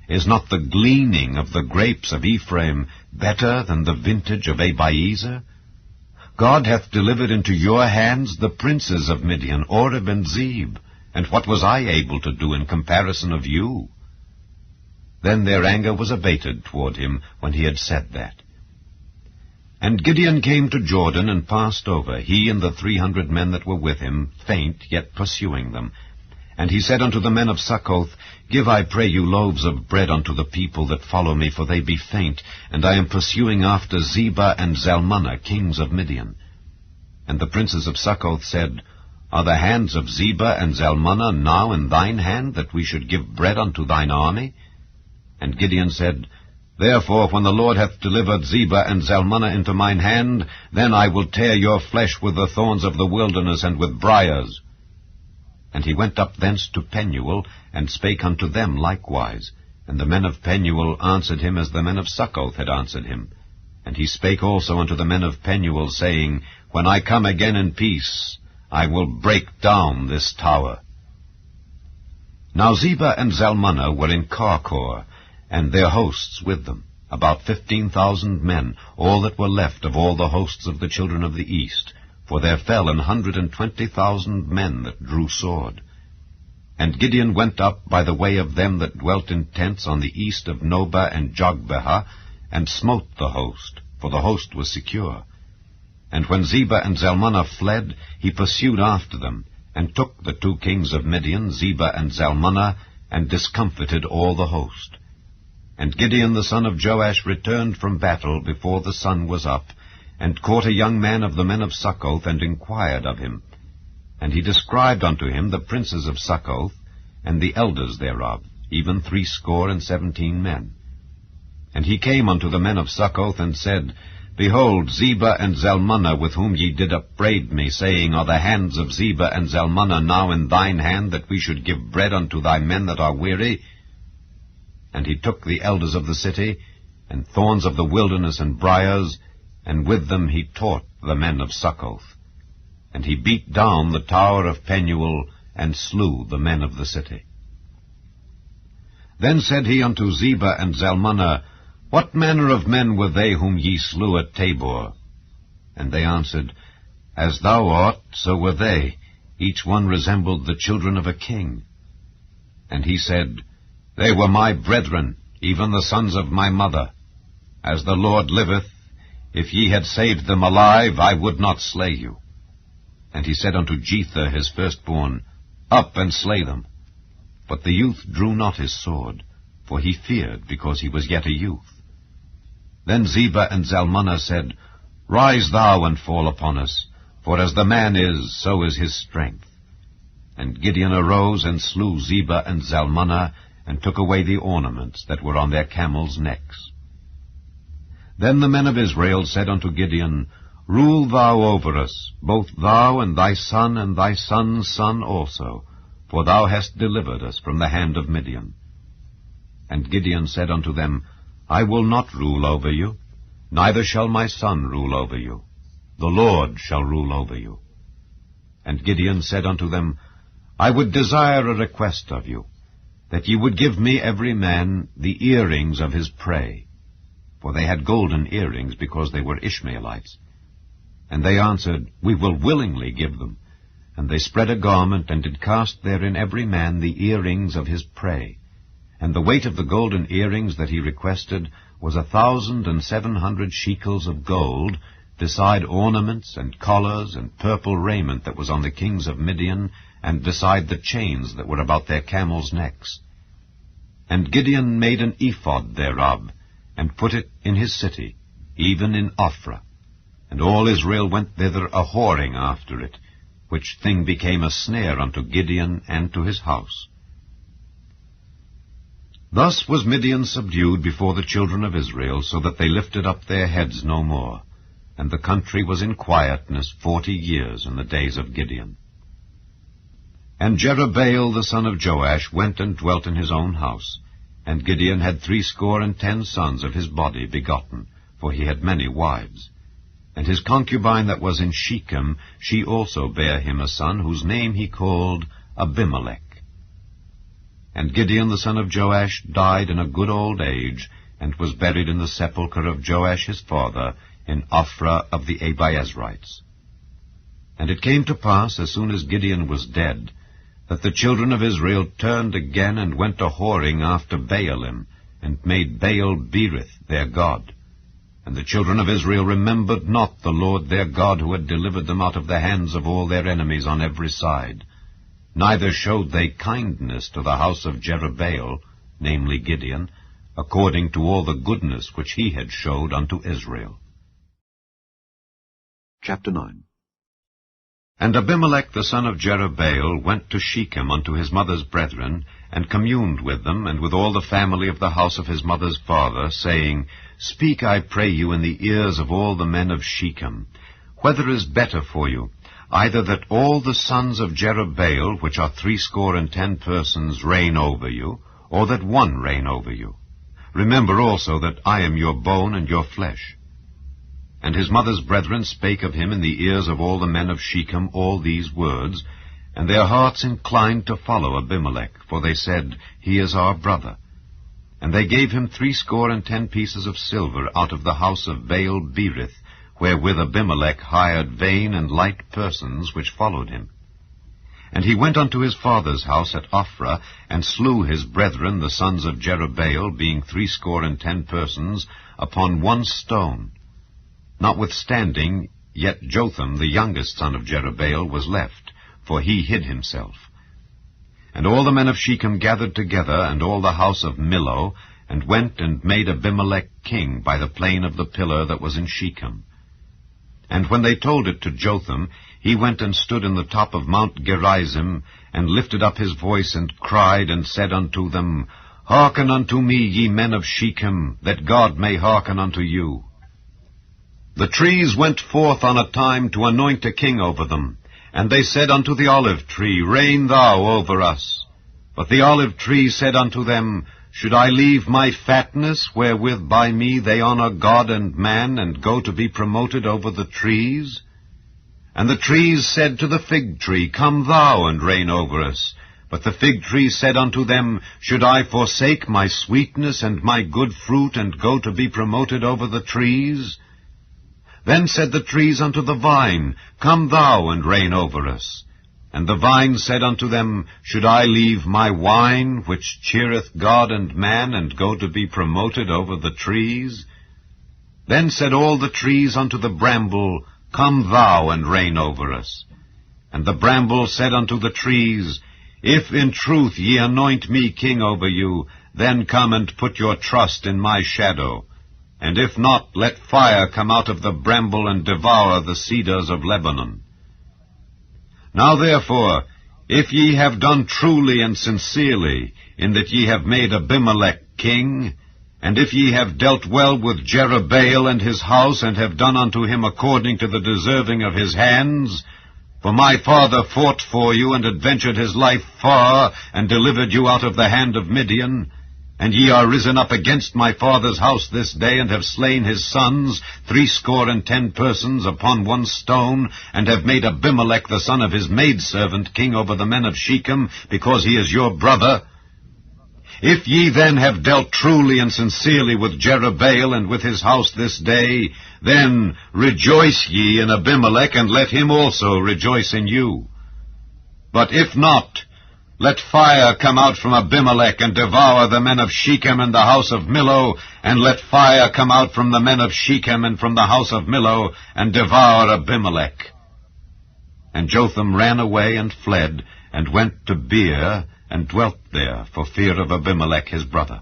Is not the gleaning of the grapes of Ephraim better than the vintage of Abiezer? God hath delivered into your hands the princes of Midian, Oreb and Zeb, and what was I able to do in comparison of you? Then their anger was abated toward him when he had said that. And Gideon came to Jordan, and passed over, he and the 300 men that were with him, faint, yet pursuing them. And he said unto the men of Succoth, Give, I pray you, loaves of bread unto the people that follow me, for they be faint, and I am pursuing after Zebah and Zalmunna, kings of Midian. And the princes of Succoth said, Are the hands of Zebah and Zalmunna now in thine hand, that we should give bread unto thine army? And Gideon said, Therefore, when the Lord hath delivered Zebah and Zalmunna into mine hand, then I will tear your flesh with the thorns of the wilderness and with briars. And he went up thence to Penuel, and spake unto them likewise. And the men of Penuel answered him as the men of Succoth had answered him. And he spake also unto the men of Penuel, saying, When I come again in peace, I will break down this tower. Now Zebah and Zalmunna were in Karkor, and their hosts with them, about 15,000 men, all that were left of all the hosts of the children of the east, for there fell 120,000 men that drew sword. And Gideon went up by the way of them that dwelt in tents on the east of Nobah and Jogbehah, and smote the host, for the host was secure. And when Zebah and Zalmunna fled, he pursued after them, and took the 2 kings of Midian, Zebah and Zalmunna, and discomfited all the host. And Gideon the son of Joash returned from battle before the sun was up, and caught a young man of the men of Succoth, and inquired of him. And he described unto him the princes of Succoth, and the elders thereof, even 70 men. And he came unto the men of Succoth, and said, Behold, Zebah and Zalmunna, with whom ye did upbraid me, saying, Are the hands of Zebah and Zalmunna now in thine hand, that we should give bread unto thy men that are weary? And he took the elders of the city, and thorns of the wilderness and briars, and with them he taught the men of Succoth. And he beat down the tower of Penuel, and slew the men of the city. Then said he unto Zebah and Zalmunna, What manner of men were they whom ye slew at Tabor? And they answered, As thou art, so were they. Each one resembled the children of a king. And he said, They were my brethren, even the sons of my mother. As the Lord liveth, if ye had saved them alive, I would not slay you. And he said unto Jether his firstborn, Up and slay them. But the youth drew not his sword, for he feared, because he was yet a youth. Then Zebah and Zalmunna said, Rise thou and fall upon us, for as the man is, so is his strength. And Gideon arose and slew Zebah and Zalmunna, and took away the ornaments that were on their camels' necks. Then the men of Israel said unto Gideon, Rule thou over us, both thou and thy son and thy son's son also, for thou hast delivered us from the hand of Midian. And Gideon said unto them, I will not rule over you, neither shall my son rule over you. The Lord shall rule over you. And Gideon said unto them, I would desire a request of you, that ye would give me every man the earrings of his prey. For they had golden earrings, because they were Ishmaelites. And they answered, We will willingly give them. And they spread a garment, and did cast therein every man the earrings of his prey. And the weight of the golden earrings that he requested was 1,700 shekels of gold, beside ornaments and collars and purple raiment that was on the kings of Midian, and beside the chains that were about their camels' necks. And Gideon made an ephod thereof, and put it in his city, even in Ophrah. And all Israel went thither a-whoring after it, which thing became a snare unto Gideon and to his house. Thus was Midian subdued before the children of Israel, so that they lifted up their heads no more. And the country was in quietness 40 years in the days of Gideon. And Jerubbaal the son of Joash went and dwelt in his own house. And Gideon had 70 sons of his body begotten, for he had many wives. And his concubine that was in Shechem, she also bare him a son, whose name he called Abimelech. And Gideon the son of Joash died in a good old age, and was buried in the sepulchre of Joash his father, in Ophrah of the Abiezrites. And it came to pass, as soon as Gideon was dead, that the children of Israel turned again and went a-whoring after Baalim, and made Baal-berith their god. And the children of Israel remembered not the Lord their God, who had delivered them out of the hands of all their enemies on every side. Neither showed they kindness to the house of Jerubbaal, namely Gideon, according to all the goodness which he had showed unto Israel. Chapter 9. And Abimelech the son of Jerubbaal went to Shechem unto his mother's brethren, and communed with them, and with all the family of the house of his mother's father, saying, Speak, I pray you, in the ears of all the men of Shechem, whether is better for you, either that all the sons of Jerubbaal, which are 70 persons, reign over you, or that one reign over you. Remember also that I am your bone and your flesh. And his mother's brethren spake of him in the ears of all the men of Shechem all these words, and their hearts inclined to follow Abimelech, for they said, He is our brother. And they gave him 70 pieces of silver out of the house of Baal-berith, wherewith Abimelech hired vain and light persons which followed him. And he went unto his father's house at Ophrah, and slew his brethren the sons of Jerubbaal, being 70 persons, upon one stone. Notwithstanding, yet Jotham, the youngest son of Jerubbaal, was left, for he hid himself. And all the men of Shechem gathered together, and all the house of Millo, and went and made Abimelech king by the plain of the pillar that was in Shechem. And when they told it to Jotham, he went and stood in the top of Mount Gerizim, and lifted up his voice, and cried, and said unto them, Hearken unto me, ye men of Shechem, that God may hearken unto you. The trees went forth on a time to anoint a king over them. And they said unto the olive tree, Reign thou over us. But the olive tree said unto them, Should I leave my fatness, wherewith by me they honor God and man, and go to be promoted over the trees? And the trees said to the fig tree, Come thou and reign over us. But the fig tree said unto them, Should I forsake my sweetness and my good fruit, and go to be promoted over the trees? Then said the trees unto the vine, Come thou and reign over us. And the vine said unto them, Should I leave my wine, which cheereth God and man, and go to be promoted over the trees? Then said all the trees unto the bramble, Come thou and reign over us. And the bramble said unto the trees, If in truth ye anoint me king over you, then come and put your trust in my shadow. And if not, let fire come out of the bramble and devour the cedars of Lebanon. Now therefore, if ye have done truly and sincerely, in that ye have made Abimelech king, and if ye have dealt well with Jerubbaal and his house, and have done unto him according to the deserving of his hands, for my father fought for you, and adventured his life far, and delivered you out of the hand of Midian, and ye are risen up against my father's house this day, and have slain his sons, 70 persons upon one stone, and have made Abimelech the son of his maidservant king over the men of Shechem, because he is your brother. If ye then have dealt truly and sincerely with Jerubbaal and with his house this day, then rejoice ye in Abimelech, and let him also rejoice in you. But if not, let fire come out from Abimelech, and devour the men of Shechem and the house of Millo, and let fire come out from the men of Shechem and from the house of Millo, and devour Abimelech. And Jotham ran away and fled, and went to Beer, and dwelt there, for fear of Abimelech his brother.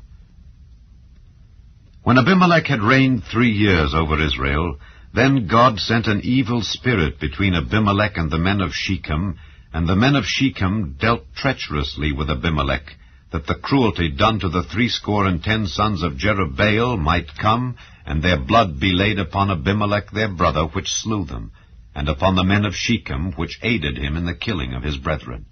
When Abimelech had reigned 3 years over Israel, then God sent an evil spirit between Abimelech and the men of Shechem, and the men of Shechem dealt treacherously with Abimelech, that the cruelty done to the 70 sons of Jerubbaal might come, and their blood be laid upon Abimelech their brother, which slew them, and upon the men of Shechem, which aided him in the killing of his brethren.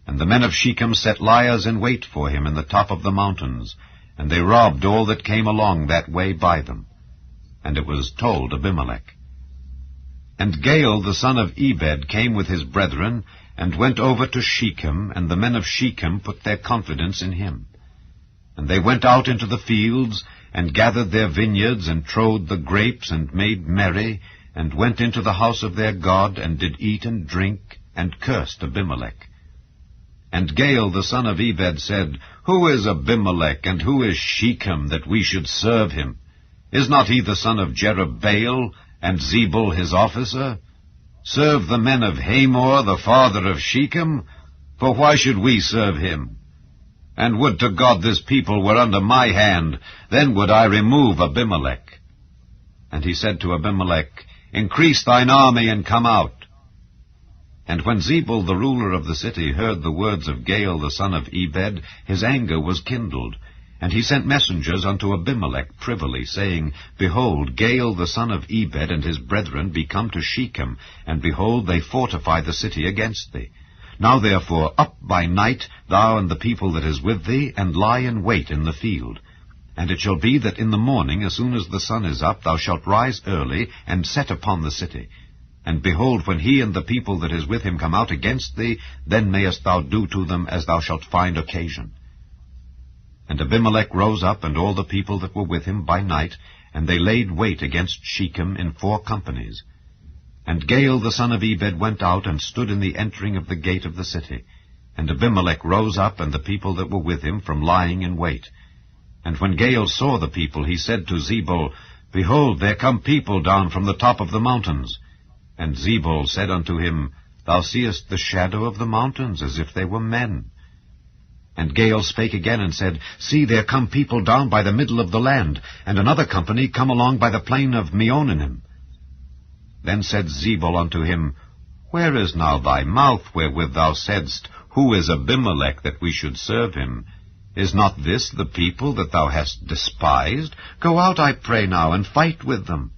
And the men of Shechem set liers in wait for him in the top of the mountains, and they robbed all that came along that way by them. And it was told Abimelech. And Gaal the son of Ebed came with his brethren, and went over to Shechem, and the men of Shechem put their confidence in him. And they went out into the fields, and gathered their vineyards, and trode the grapes, and made merry, and went into the house of their God, and did eat and drink, and cursed Abimelech. And Gaal the son of Ebed said, Who is Abimelech, and who is Shechem, that we should serve him? Is not he the son of Jerubbaal, and Zebul his officer? Serve the men of Hamor, the father of Shechem? For why should we serve him? And would to God this people were under my hand, then would I remove Abimelech. And he said to Abimelech, Increase thine army, and come out. And when Zebul the ruler of the city heard the words of Gaal the son of Ebed, his anger was kindled. And he sent messengers unto Abimelech privily, saying, Behold, Gaal the son of Ebed and his brethren be come to Shechem, and behold, they fortify the city against thee. Now therefore up by night, thou and the people that is with thee, and lie in wait in the field. And it shall be that in the morning, as soon as the sun is up, thou shalt rise early, and set upon the city. And behold, when he and the people that is with him come out against thee, then mayest thou do to them as thou shalt find occasion. And Abimelech rose up, and all the people that were with him by night, and they laid wait against Shechem in 4 companies. And Gaal the son of Ebed went out, and stood in the entering of the gate of the city. And Abimelech rose up, and the people that were with him, from lying in wait. And when Gaal saw the people, he said to Zebul, Behold, there come people down from the top of the mountains. And Zebul said unto him, Thou seest the shadow of the mountains, as if they were men. And Gaal spake again, and said, See, there come people down by the middle of the land, and another company come along by the plain of Meonanim. Then said Zebul unto him, Where is now thy mouth, wherewith thou saidst, Who is Abimelech, that we should serve him? Is not this the people that thou hast despised? Go out, I pray now, and fight with them.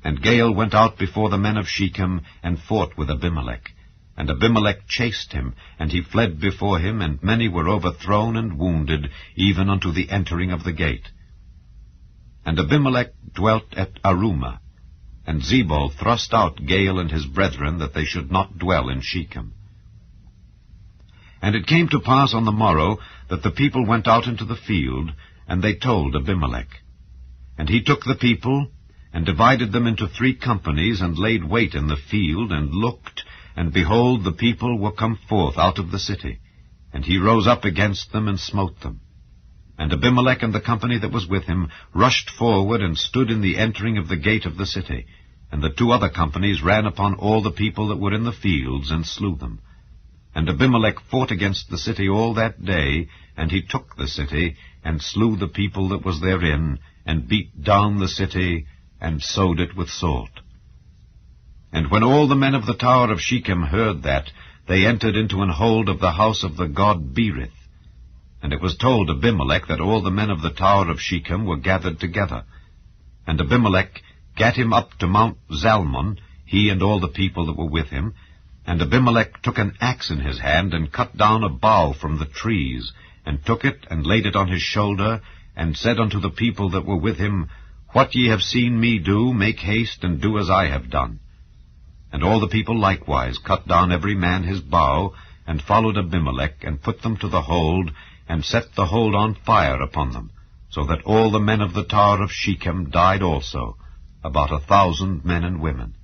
And Gaal went out before the men of Shechem, and fought with Abimelech. And Abimelech chased him, and he fled before him, and many were overthrown and wounded, even unto the entering of the gate. And Abimelech dwelt at Arumah, and Zebul thrust out Gaal and his brethren, that they should not dwell in Shechem. And it came to pass on the morrow, that the people went out into the field, and they told Abimelech. And he took the people, and divided them into 3 companies, and laid wait in the field, and looked, and behold, the people were come forth out of the city. And he rose up against them, and smote them. And Abimelech and the company that was with him rushed forward, and stood in the entering of the gate of the city. And the 2 other companies ran upon all the people that were in the fields, and slew them. And Abimelech fought against the city all that day, and he took the city, and slew the people that was therein, and beat down the city, and sowed it with salt. And when all the men of the tower of Shechem heard that, they entered into an hold of the house of the god Berith. And it was told Abimelech that all the men of the tower of Shechem were gathered together. And Abimelech gat him up to Mount Zalmon, he and all the people that were with him. And Abimelech took an axe in his hand, and cut down a bough from the trees, and took it, and laid it on his shoulder, and said unto the people that were with him, What ye have seen me do, make haste, and do as I have done. And all the people likewise cut down every man his bough, and followed Abimelech, and put them to the hold, and set the hold on fire upon them, so that all the men of the tower of Shechem died also, about 1,000 men and women.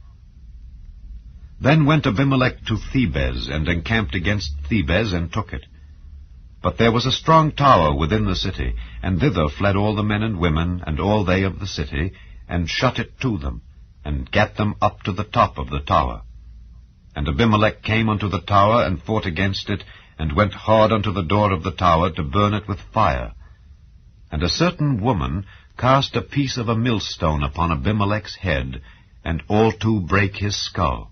Then went Abimelech to Thebez, and encamped against Thebez, and took it. But there was a strong tower within the city, and thither fled all the men and women, and all they of the city, and shut it to them, and gat them up to the top of the tower. And Abimelech came unto the tower, and fought against it, and went hard unto the door of the tower, to burn it with fire. And a certain woman cast a piece of a millstone upon Abimelech's head, and all 2 brake his skull.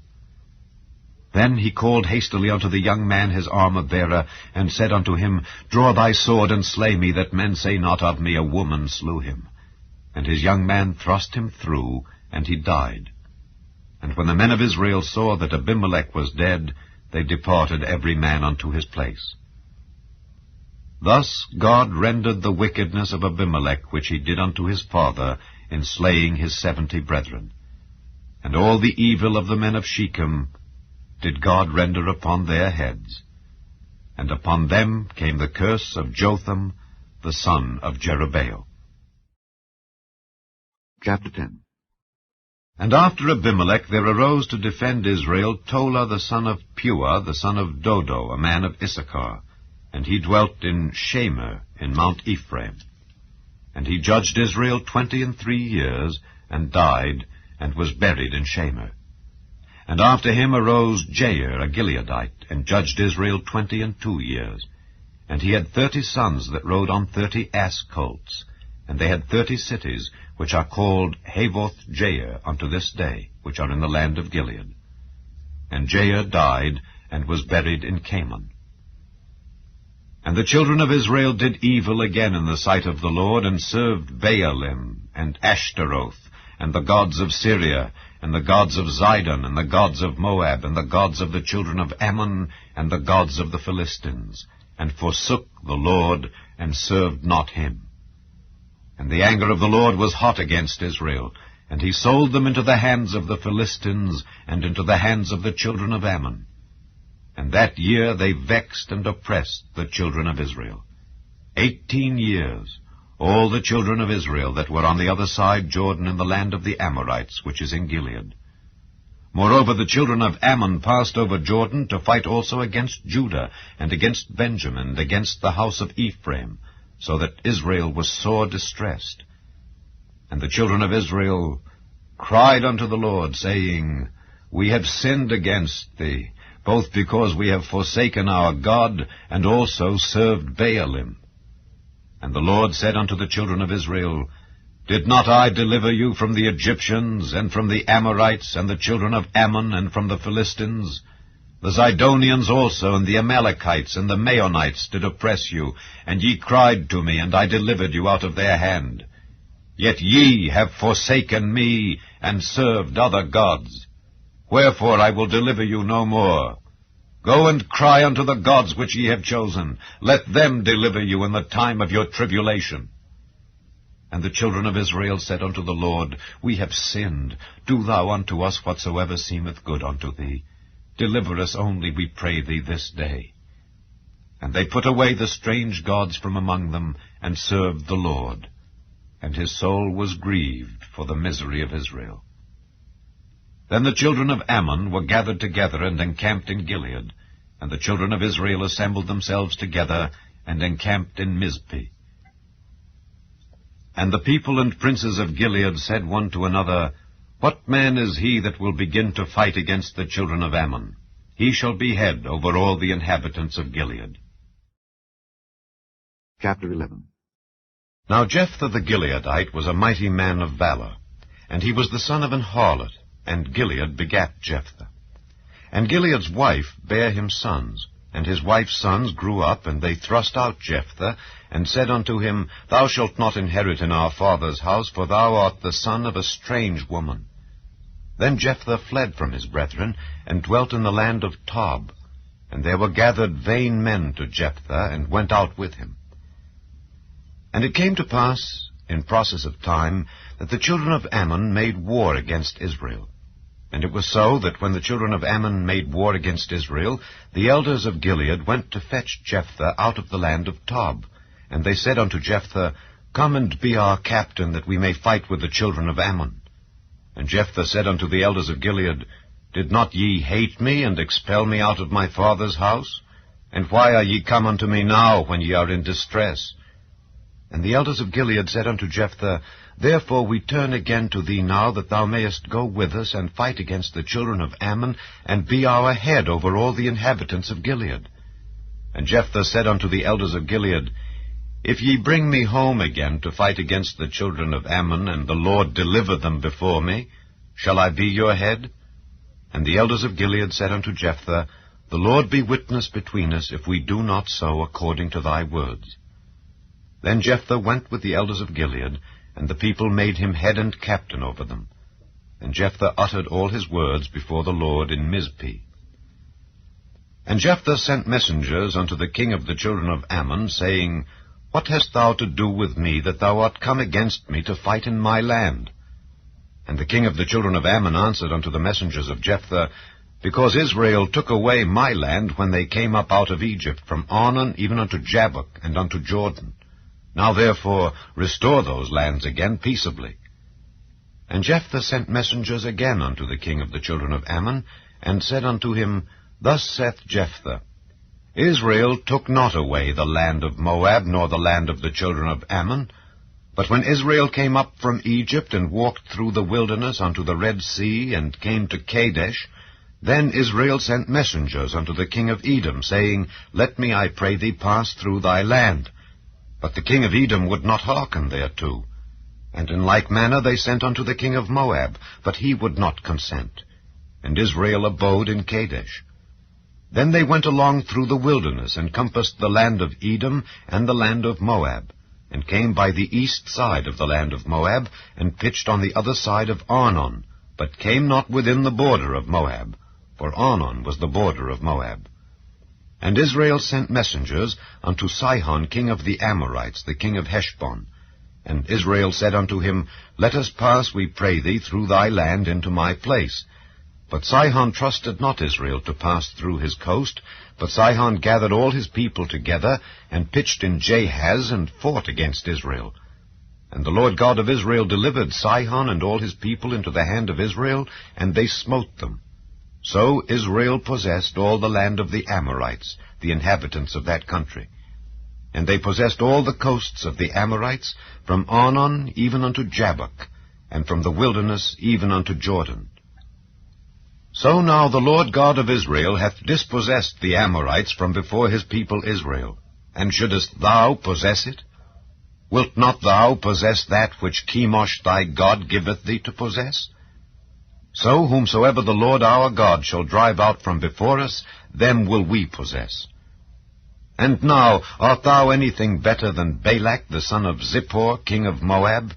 Then he called hastily unto the young man his armor-bearer, and said unto him, Draw thy sword, and slay me, that men say not of me, A woman slew him. And his young man thrust him through, and he died. And when the men of Israel saw that Abimelech was dead, they departed every man unto his place. Thus God rendered the wickedness of Abimelech, which he did unto his father, in slaying his 70 brethren. And all the evil of the men of Shechem did God render upon their heads. And upon them came the curse of Jotham, the son of Jerubbaal. Chapter 10. And after Abimelech there arose to defend Israel Tola the son of Puah, the son of Dodo, a man of Issachar. And he dwelt in Shamer, in Mount Ephraim. And he judged Israel 23 years, and died, and was buried in Shamer. And after him arose Jair, a Gileadite, and judged Israel 22 years. And he had 30 sons that rode on 30 ass colts. And they had 30 cities, which are called Havoth Jair unto this day, which are in the land of Gilead. And Jair died, and was buried in Canaan. And the children of Israel did evil again in the sight of the Lord, and served Baalim, and Ashtaroth, and the gods of Syria, and the gods of Zidon, and the gods of Moab, and the gods of the children of Ammon, and the gods of the Philistines, and forsook the Lord, and served not him. And the anger of the Lord was hot against Israel, and he sold them into the hands of the Philistines, and into the hands of the children of Ammon. And that year they vexed and oppressed the children of Israel. 18 years, all the children of Israel that were on the other side Jordan in the land of the Amorites, which is in Gilead. Moreover, the children of Ammon passed over Jordan to fight also against Judah, and against Benjamin, and against the house of Ephraim, so that Israel was sore distressed. And the children of Israel cried unto the Lord, saying, We have sinned against thee, both because we have forsaken our God, and also served Baalim. And the Lord said unto the children of Israel, Did not I deliver you from the Egyptians, and from the Amorites, and the children of Ammon, and from the Philistines? The Zidonians also, and the Amalekites, and the Maonites did oppress you, and ye cried to me, and I delivered you out of their hand. Yet ye have forsaken me, and served other gods. Wherefore I will deliver you no more. Go and cry unto the gods which ye have chosen. Let them deliver you in the time of your tribulation. And the children of Israel said unto the Lord, We have sinned. Do thou unto us whatsoever seemeth good unto thee. Deliver us only, we pray thee, this day. And they put away the strange gods from among them, and served the Lord. And his soul was grieved for the misery of Israel. Then the children of Ammon were gathered together and encamped in Gilead. And the children of Israel assembled themselves together and encamped in Mizpeh. And the people and princes of Gilead said one to another, What man is he that will begin to fight against the children of Ammon? He shall be head over all the inhabitants of Gilead. Chapter 11. Now Jephthah the Gileadite was a mighty man of valor, and he was the son of an harlot, and Gilead begat Jephthah. And Gilead's wife bare him sons, and his wife's sons grew up, and they thrust out Jephthah, and said unto him, Thou shalt not inherit in our father's house, for thou art the son of a strange woman. Then Jephthah fled from his brethren, and dwelt in the land of Tob. And there were gathered vain men to Jephthah, and went out with him. And it came to pass, in process of time, that the children of Ammon made war against Israel. And it was so that when the children of Ammon made war against Israel, the elders of Gilead went to fetch Jephthah out of the land of Tob. And they said unto Jephthah, Come and be our captain, that we may fight with the children of Ammon. And Jephthah said unto the elders of Gilead, Did not ye hate me, and expel me out of my father's house? And why are ye come unto me now, when ye are in distress? And the elders of Gilead said unto Jephthah, Therefore we turn again to thee now, that thou mayest go with us, and fight against the children of Ammon, and be our head over all the inhabitants of Gilead. And Jephthah said unto the elders of Gilead, If ye bring me home again to fight against the children of Ammon, and the Lord deliver them before me, shall I be your head? And the elders of Gilead said unto Jephthah, The Lord be witness between us, if we do not so according to thy words. Then Jephthah went with the elders of Gilead, and the people made him head and captain over them. And Jephthah uttered all his words before the Lord in Mizpeh. And Jephthah sent messengers unto the king of the children of Ammon, saying, What hast thou to do with me, that thou art come against me to fight in my land? And the king of the children of Ammon answered unto the messengers of Jephthah, Because Israel took away my land when they came up out of Egypt, from Arnon even unto Jabbok, and unto Jordan. Now therefore restore those lands again peaceably. And Jephthah sent messengers again unto the king of the children of Ammon, and said unto him, Thus saith Jephthah, Israel took not away the land of Moab, nor the land of the children of Ammon. But when Israel came up from Egypt, and walked through the wilderness unto the Red Sea, and came to Kadesh, then Israel sent messengers unto the king of Edom, saying, Let me, I pray thee, pass through thy land. But the king of Edom would not hearken thereto. And in like manner they sent unto the king of Moab, but he would not consent. And Israel abode in Kadesh. Then they went along through the wilderness, and compassed the land of Edom and the land of Moab, and came by the east side of the land of Moab, and pitched on the other side of Arnon, but came not within the border of Moab, for Arnon was the border of Moab. And Israel sent messengers unto Sihon king of the Amorites, the king of Heshbon. And Israel said unto him, Let us pass, we pray thee, through thy land into my place. But Sihon trusted not Israel to pass through his coast, but Sihon gathered all his people together, and pitched in Jahaz, and fought against Israel. And the Lord God of Israel delivered Sihon and all his people into the hand of Israel, and they smote them. So Israel possessed all the land of the Amorites, the inhabitants of that country. And they possessed all the coasts of the Amorites, from Arnon even unto Jabbok, and from the wilderness even unto Jordan. So now the Lord God of Israel hath dispossessed the Amorites from before his people Israel. And shouldest thou possess it? Wilt not thou possess that which Chemosh thy God giveth thee to possess? So whomsoever the Lord our God shall drive out from before us, them will we possess. And now art thou anything better than Balak the son of Zippor, king of Moab?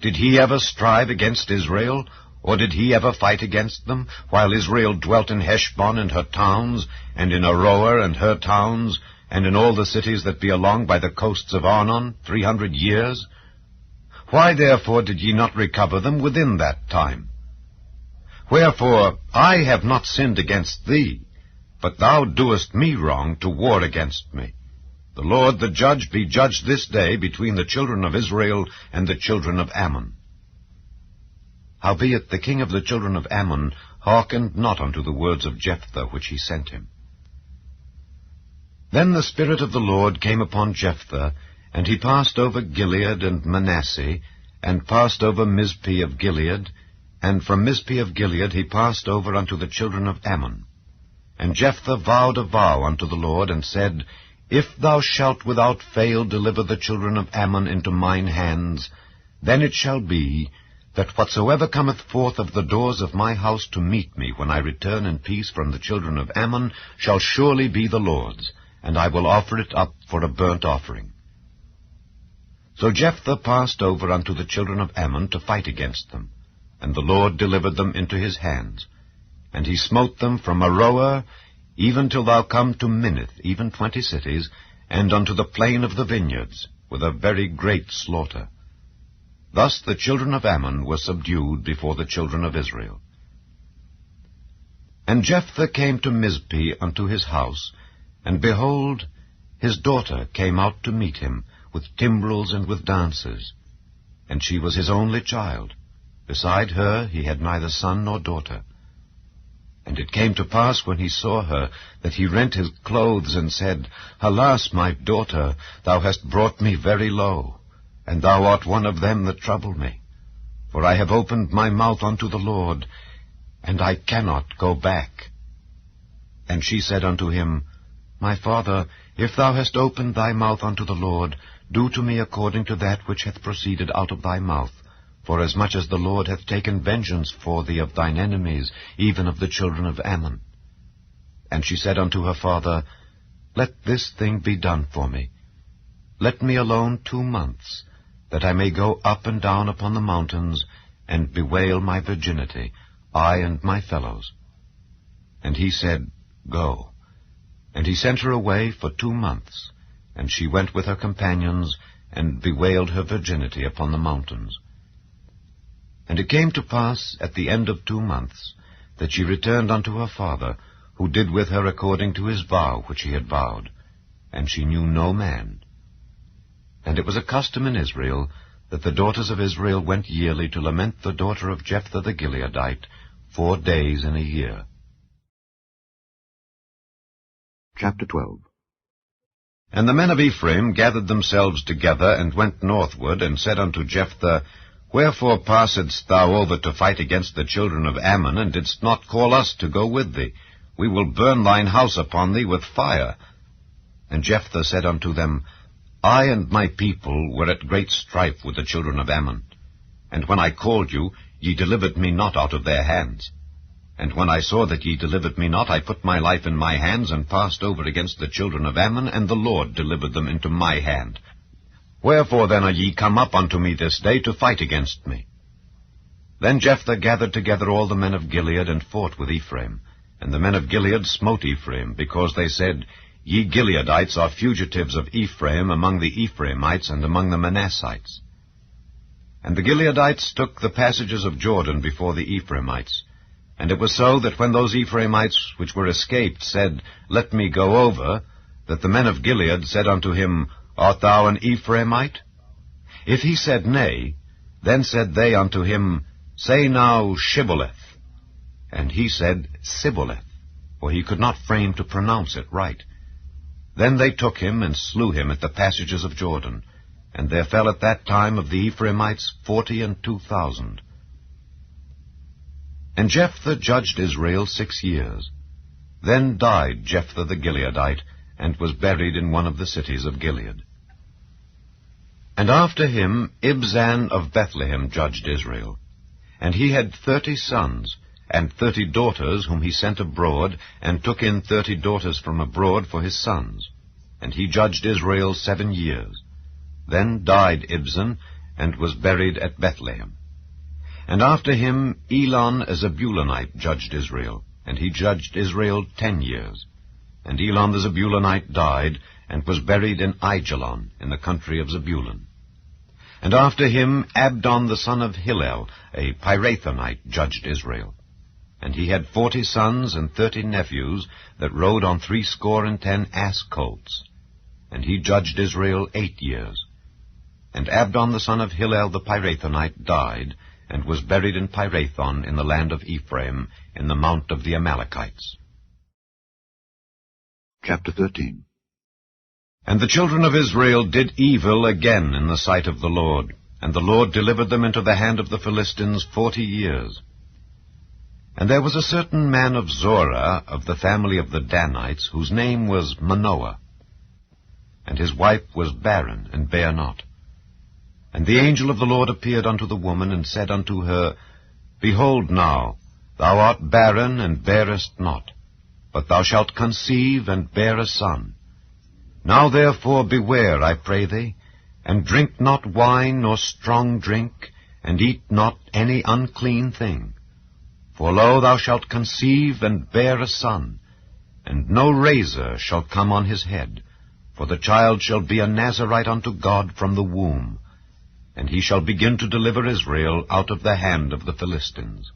Did he ever strive against Israel? Or did he ever fight against them, while Israel dwelt in Heshbon and her towns, and in Aroer and her towns, and in all the cities that be along by the coasts of Arnon, 300 years? Why therefore did ye not recover them within that time? Wherefore I have not sinned against thee, but thou doest me wrong to war against me. The Lord the judge be judged this day between the children of Israel and the children of Ammon. Howbeit the king of the children of Ammon hearkened not unto the words of Jephthah which he sent him. Then the Spirit of the Lord came upon Jephthah, and he passed over Gilead and Manasseh, and passed over Mizpeh of Gilead, and from Mizpeh of Gilead he passed over unto the children of Ammon. And Jephthah vowed a vow unto the Lord, and said, If thou shalt without fail deliver the children of Ammon into mine hands, then it shall be, that whatsoever cometh forth of the doors of my house to meet me when I return in peace from the children of Ammon shall surely be the Lord's, and I will offer it up for a burnt offering. So Jephthah passed over unto the children of Ammon to fight against them, and the Lord delivered them into his hands. And he smote them from Aroer even till thou come to Minnith, even 20 cities, and unto the plain of the vineyards, with a very great slaughter. Thus the children of Ammon were subdued before the children of Israel. And Jephthah came to Mizpeh unto his house, and behold, his daughter came out to meet him, with timbrels and with dances. And she was his only child. Beside her he had neither son nor daughter. And it came to pass, when he saw her, that he rent his clothes, and said, Alas, my daughter, thou hast brought me very low, and thou art one of them that trouble me. For I have opened my mouth unto the Lord, and I cannot go back. And she said unto him, My father, if thou hast opened thy mouth unto the Lord, do to me according to that which hath proceeded out of thy mouth, forasmuch as the Lord hath taken vengeance for thee of thine enemies, even of the children of Ammon. And she said unto her father, Let this thing be done for me. Let me alone 2 months, that I may go up and down upon the mountains, and bewail my virginity, I and my fellows. And he said, Go. And he sent her away for 2 months, and she went with her companions, and bewailed her virginity upon the mountains. And it came to pass at the end of 2 months, that she returned unto her father, who did with her according to his vow which he had vowed, and she knew no man. And it was a custom in Israel, that the daughters of Israel went yearly to lament the daughter of Jephthah the Gileadite 4 days in a year. Chapter 12. And the men of Ephraim gathered themselves together, and went northward, and said unto Jephthah, Wherefore passedst thou over to fight against the children of Ammon, and didst not call us to go with thee? We will burn thine house upon thee with fire. And Jephthah said unto them, I and my people were at great strife with the children of Ammon. And when I called you, ye delivered me not out of their hands. And when I saw that ye delivered me not, I put my life in my hands, and passed over against the children of Ammon, and the Lord delivered them into my hand. Wherefore then are ye come up unto me this day to fight against me? Then Jephthah gathered together all the men of Gilead, and fought with Ephraim. And the men of Gilead smote Ephraim, because they said, Ye Gileadites are fugitives of Ephraim among the Ephraimites and among the Manassites. And the Gileadites took the passages of Jordan before the Ephraimites. And it was so that when those Ephraimites which were escaped said, Let me go over, that the men of Gilead said unto him, Art thou an Ephraimite? If he said Nay, then said they unto him, Say now Shibboleth. And he said Sibboleth, for he could not frame to pronounce it right. Then they took him, and slew him at the passages of Jordan. And there fell at that time of the Ephraimites 42,000. And Jephthah judged Israel 6 years. Then died Jephthah the Gileadite, and was buried in one of the cities of Gilead. And after him Ibzan of Bethlehem judged Israel. And he had 30 sons, and 30 daughters whom he sent abroad, and took in 30 daughters from abroad for his sons. And he judged Israel 7 years. Then died Ibzan, and was buried at Bethlehem. And after him Elon a Zebulunite judged Israel, and he judged Israel 10 years. And Elon the Zebulunite died, and was buried in Aijalon, in the country of Zebulun. And after him Abdon the son of Hillel, a Pirathonite, judged Israel. And he had 40 sons and 30 nephews that rode on 70 ass colts. And he judged Israel 8 years. And Abdon the son of Hillel the Pirathonite died, and was buried in Pirathon in the land of Ephraim, in the mount of the Amalekites. Chapter 13. And the children of Israel did evil again in the sight of the Lord, and the Lord delivered them into the hand of the Philistines 40 years. And there was a certain man of Zorah, of the family of the Danites, whose name was Manoah. And his wife was barren, and bare not. And the angel of the Lord appeared unto the woman, and said unto her, Behold now, thou art barren, and bearest not, but thou shalt conceive, and bear a son. Now therefore beware, I pray thee, and drink not wine nor strong drink, and eat not any unclean thing. For lo, thou shalt conceive, and bear a son, and no razor shall come on his head, for the child shall be a Nazarite unto God from the womb, and he shall begin to deliver Israel out of the hand of the Philistines.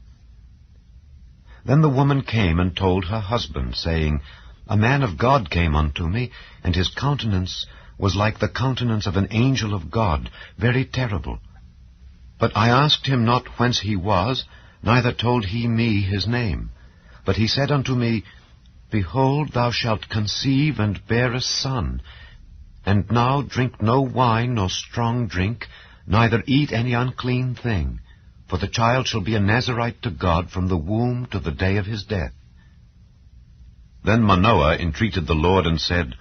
Then the woman came and told her husband, saying, A man of God came unto me, and his countenance was like the countenance of an angel of God, very terrible. But I asked him not whence he was, neither told he me his name. But he said unto me, Behold, thou shalt conceive, and bear a son, and now drink no wine nor strong drink, neither eat any unclean thing, for the child shall be a Nazarite to God from the womb to the day of his death. Then Manoah entreated the Lord, and said,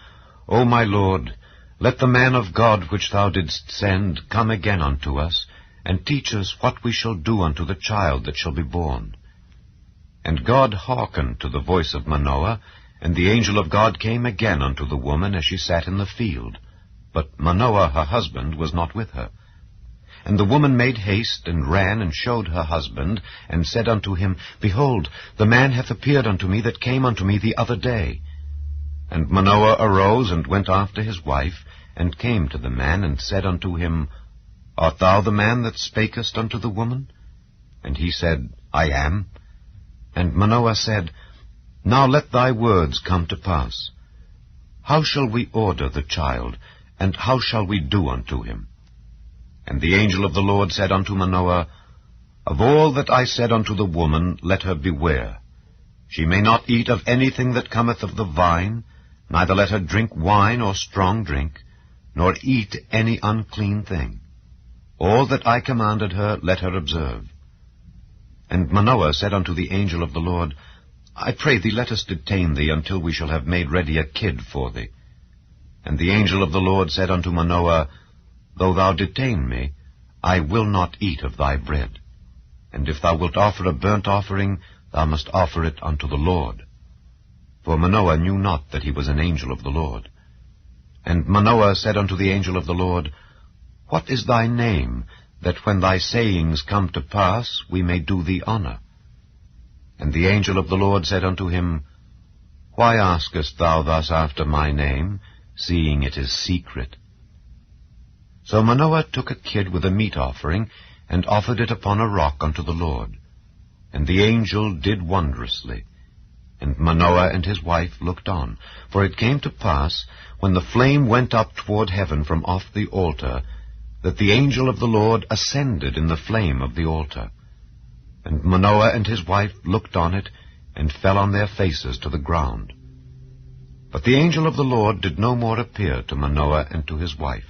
O my Lord, let the man of God which thou didst send come again unto us, and teach us what we shall do unto the child that shall be born. And God hearkened to the voice of Manoah, and the angel of God came again unto the woman as she sat in the field. But Manoah her husband was not with her. And the woman made haste, and ran, and showed her husband, and said unto him, Behold, the man hath appeared unto me that came unto me the other day. And Manoah arose, and went after his wife, and came to the man, and said unto him, Art thou the man that spakest unto the woman? And he said, I am. And Manoah said, Now let thy words come to pass. How shall we order the child, and how shall we do unto him? And the angel of the Lord said unto Manoah, Of all that I said unto the woman, let her beware. She may not eat of anything that cometh of the vine, neither let her drink wine or strong drink, nor eat any unclean thing. All that I commanded her, let her observe. And Manoah said unto the angel of the Lord, I pray thee, let us detain thee until we shall have made ready a kid for thee. And the angel of the Lord said unto Manoah, Though thou detain me, I will not eat of thy bread. And if thou wilt offer a burnt offering, thou must offer it unto the Lord. For Manoah knew not that he was an angel of the Lord. And Manoah said unto the angel of the Lord, What is thy name, that when thy sayings come to pass, we may do thee honor? And the angel of the Lord said unto him, Why askest thou thus after my name, seeing it is secret? So Manoah took a kid with a meat offering, and offered it upon a rock unto the Lord. And the angel did wondrously. And Manoah and his wife looked on. For it came to pass, when the flame went up toward heaven from off the altar, that the angel of the Lord ascended in the flame of the altar. And Manoah and his wife looked on it, and fell on their faces to the ground. But the angel of the Lord did no more appear to Manoah and to his wife.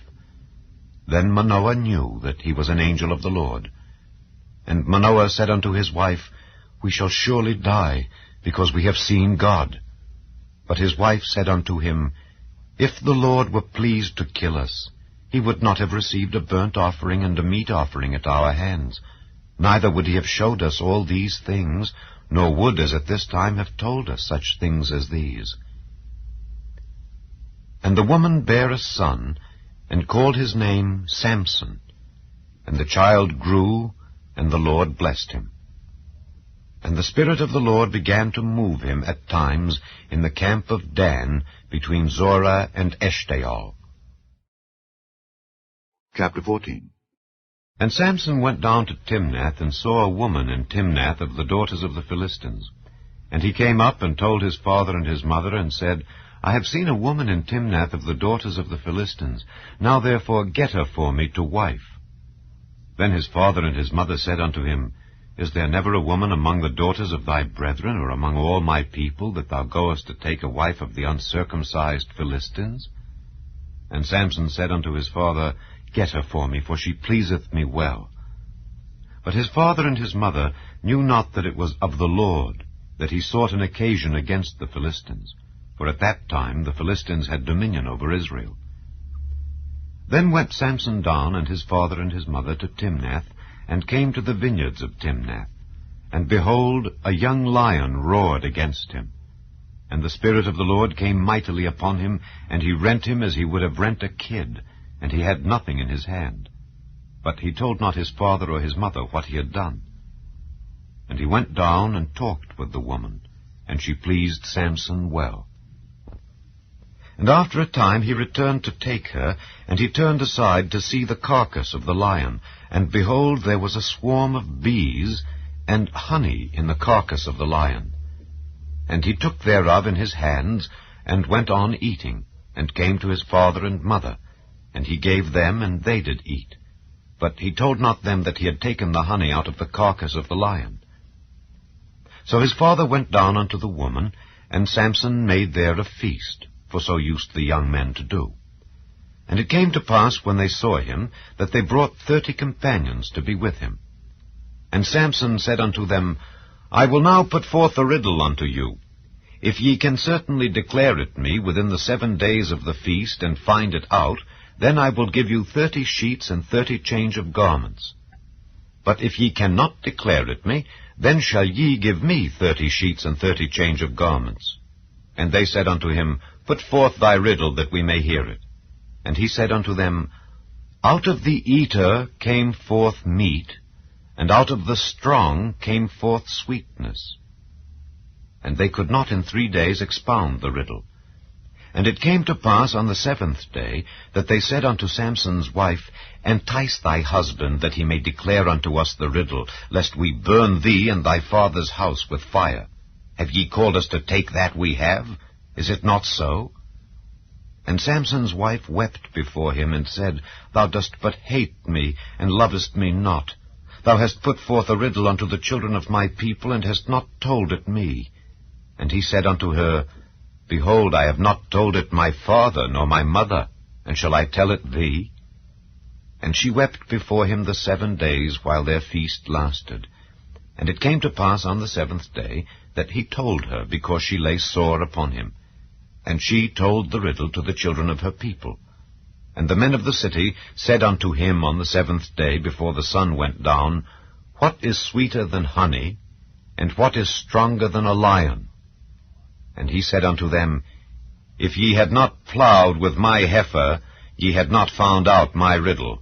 Then Manoah knew that he was an angel of the Lord. And Manoah said unto his wife, We shall surely die, because we have seen God. But his wife said unto him, If the Lord were pleased to kill us, he would not have received a burnt offering and a meat offering at our hands, neither would he have showed us all these things, nor would, as at this time, have told us such things as these. And the woman bare a son, and called his name Samson. And the child grew, and the Lord blessed him. And the Spirit of the Lord began to move him at times in the camp of Dan, between Zorah and Eshtaol. Chapter 14. And Samson went down to Timnath, and saw a woman in Timnath of the daughters of the Philistines. And he came up and told his father and his mother, and said, I have seen a woman in Timnath of the daughters of the Philistines. Now therefore get her for me to wife. Then his father and his mother said unto him, Is there never a woman among the daughters of thy brethren, or among all my people, that thou goest to take a wife of the uncircumcised Philistines? And Samson said unto his father, Get her for me, for she pleaseth me well. But his father and his mother knew not that it was of the Lord, that he sought an occasion against the Philistines, for at that time the Philistines had dominion over Israel. Then went Samson down, and his father and his mother, to Timnath, and came to the vineyards of Timnath. And behold, a young lion roared against him. And the Spirit of the Lord came mightily upon him, and he rent him as he would have rent a kid, and he had nothing in his hand. But he told not his father or his mother what he had done. And he went down and talked with the woman, and she pleased Samson well. And after a time he returned to take her, and he turned aside to see the carcass of the lion, and behold, there was a swarm of bees and honey in the carcass of the lion. And he took thereof in his hands, and went on eating, and came to his father and mother, and he gave them, and they did eat. But he told not them that he had taken the honey out of the carcass of the lion. So his father went down unto the woman, and Samson made there a feast, for so used the young men to do. And it came to pass, when they saw him, that they brought 30 companions to be with him. And Samson said unto them, I will now put forth a riddle unto you. If ye can certainly declare it me within the 7 days of the feast, and find it out, then I will give you 30 sheets and 30 change of garments. But if ye cannot declare it me, then shall ye give me 30 sheets and 30 change of garments. And they said unto him, Put forth thy riddle, that we may hear it. And he said unto them, Out of the eater came forth meat, and out of the strong came forth sweetness. And they could not in 3 days expound the riddle. And it came to pass on the 7th day, that they said unto Samson's wife, Entice thy husband, that he may declare unto us the riddle, lest we burn thee and thy father's house with fire. Have ye called us to take that we have? Is it not so? And Samson's wife wept before him, and said, Thou dost but hate me, and lovest me not. Thou hast put forth a riddle unto the children of my people, and hast not told it me. And he said unto her, Behold, I have not told it my father nor my mother, and shall I tell it thee? And she wept before him the 7 days while their feast lasted. And it came to pass on the 7th day that he told her, because she lay sore upon him. And she told the riddle to the children of her people. And the men of the city said unto him on the 7th day, before the sun went down, What is sweeter than honey, and what is stronger than a lion? And he said unto them, If ye had not plowed with my heifer, ye had not found out my riddle.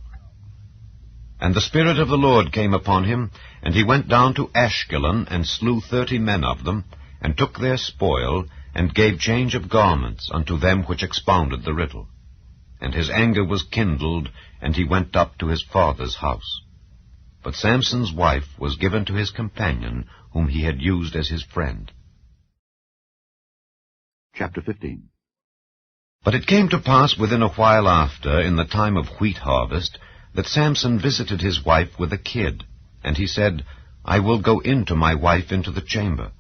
And the Spirit of the Lord came upon him, and he went down to Ashkelon, and slew 30 men of them, and took their spoil, and gave change of garments unto them which expounded the riddle. And his anger was kindled, and he went up to his father's house. But Samson's wife was given to his companion, whom he had used as his friend. Chapter 15. But it came to pass within a while after, in the time of wheat harvest, that Samson visited his wife with a kid. And he said, I will go in to my wife into the chamber.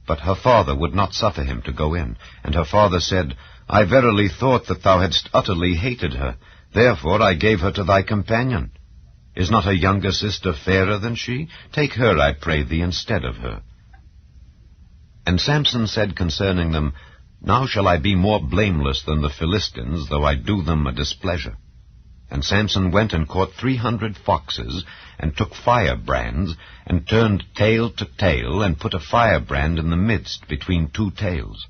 But her father would not suffer him to go in. And her father said, I verily thought that thou hadst utterly hated her. Therefore I gave her to thy companion. Is not a younger sister fairer than she? Take her, I pray thee, instead of her. And Samson said concerning them, Now shall I be more blameless than the Philistines, though I do them a displeasure. And Samson went and caught 300 foxes, and took firebrands, and turned tail to tail, and put a firebrand in the midst between 2 tails.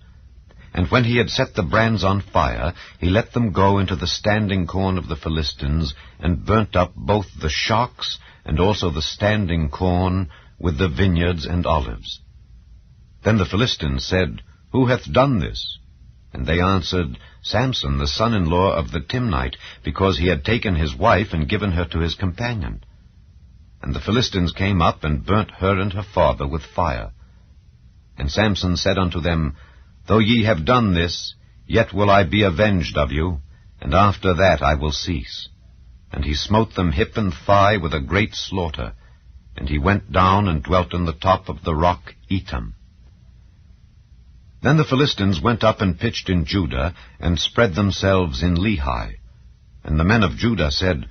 And when he had set the brands on fire, he let them go into the standing corn of the Philistines, and burnt up both the shocks and also the standing corn with the vineyards and olives. Then the Philistines said, Who hath done this? And they answered, Samson, the son-in-law of the Timnite, because he had taken his wife and given her to his companion. And the Philistines came up and burnt her and her father with fire. And Samson said unto them, Though ye have done this, yet will I be avenged of you, and after that I will cease. And he smote them hip and thigh with a great slaughter, and he went down and dwelt in the top of the rock Etam. Then the Philistines went up and pitched in Judah, and spread themselves in Lehi. And the men of Judah said,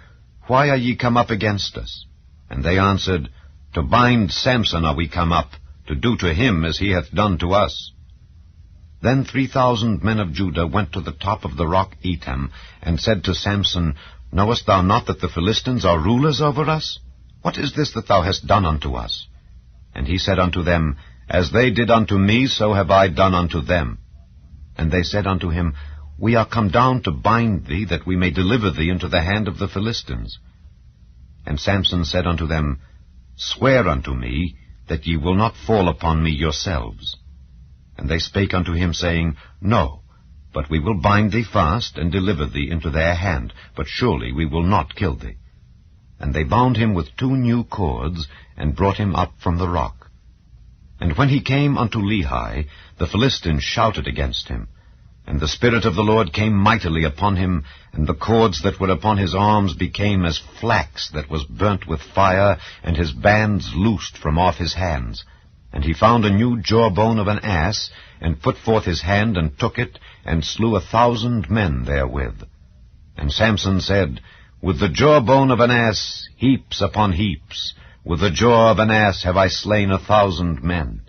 Why are ye come up against us? And they answered, To bind Samson are we come up, to do to him as he hath done to us. Then 3,000 men of Judah went to the top of the rock Etam, and said to Samson, Knowest thou not that the Philistines are rulers over us? What is this that thou hast done unto us? And he said unto them, As they did unto me, so have I done unto them. And they said unto him, We are come down to bind thee, that we may deliver thee into the hand of the Philistines. And Samson said unto them, Swear unto me, that ye will not fall upon me yourselves. And they spake unto him, saying, No, but we will bind thee fast, and deliver thee into their hand, but surely we will not kill thee. And they bound him with 2 new cords, and brought him up from the rock. And when he came unto Lehi, the Philistines shouted against him. And the Spirit of the Lord came mightily upon him, and the cords that were upon his arms became as flax that was burnt with fire, and his bands loosed from off his hands. And he found a new jawbone of an ass, and put forth his hand, and took it, and slew 1,000 men therewith. And Samson said, With the jawbone of an ass, heaps upon heaps, with the jaw of an ass have I slain 1,000 men.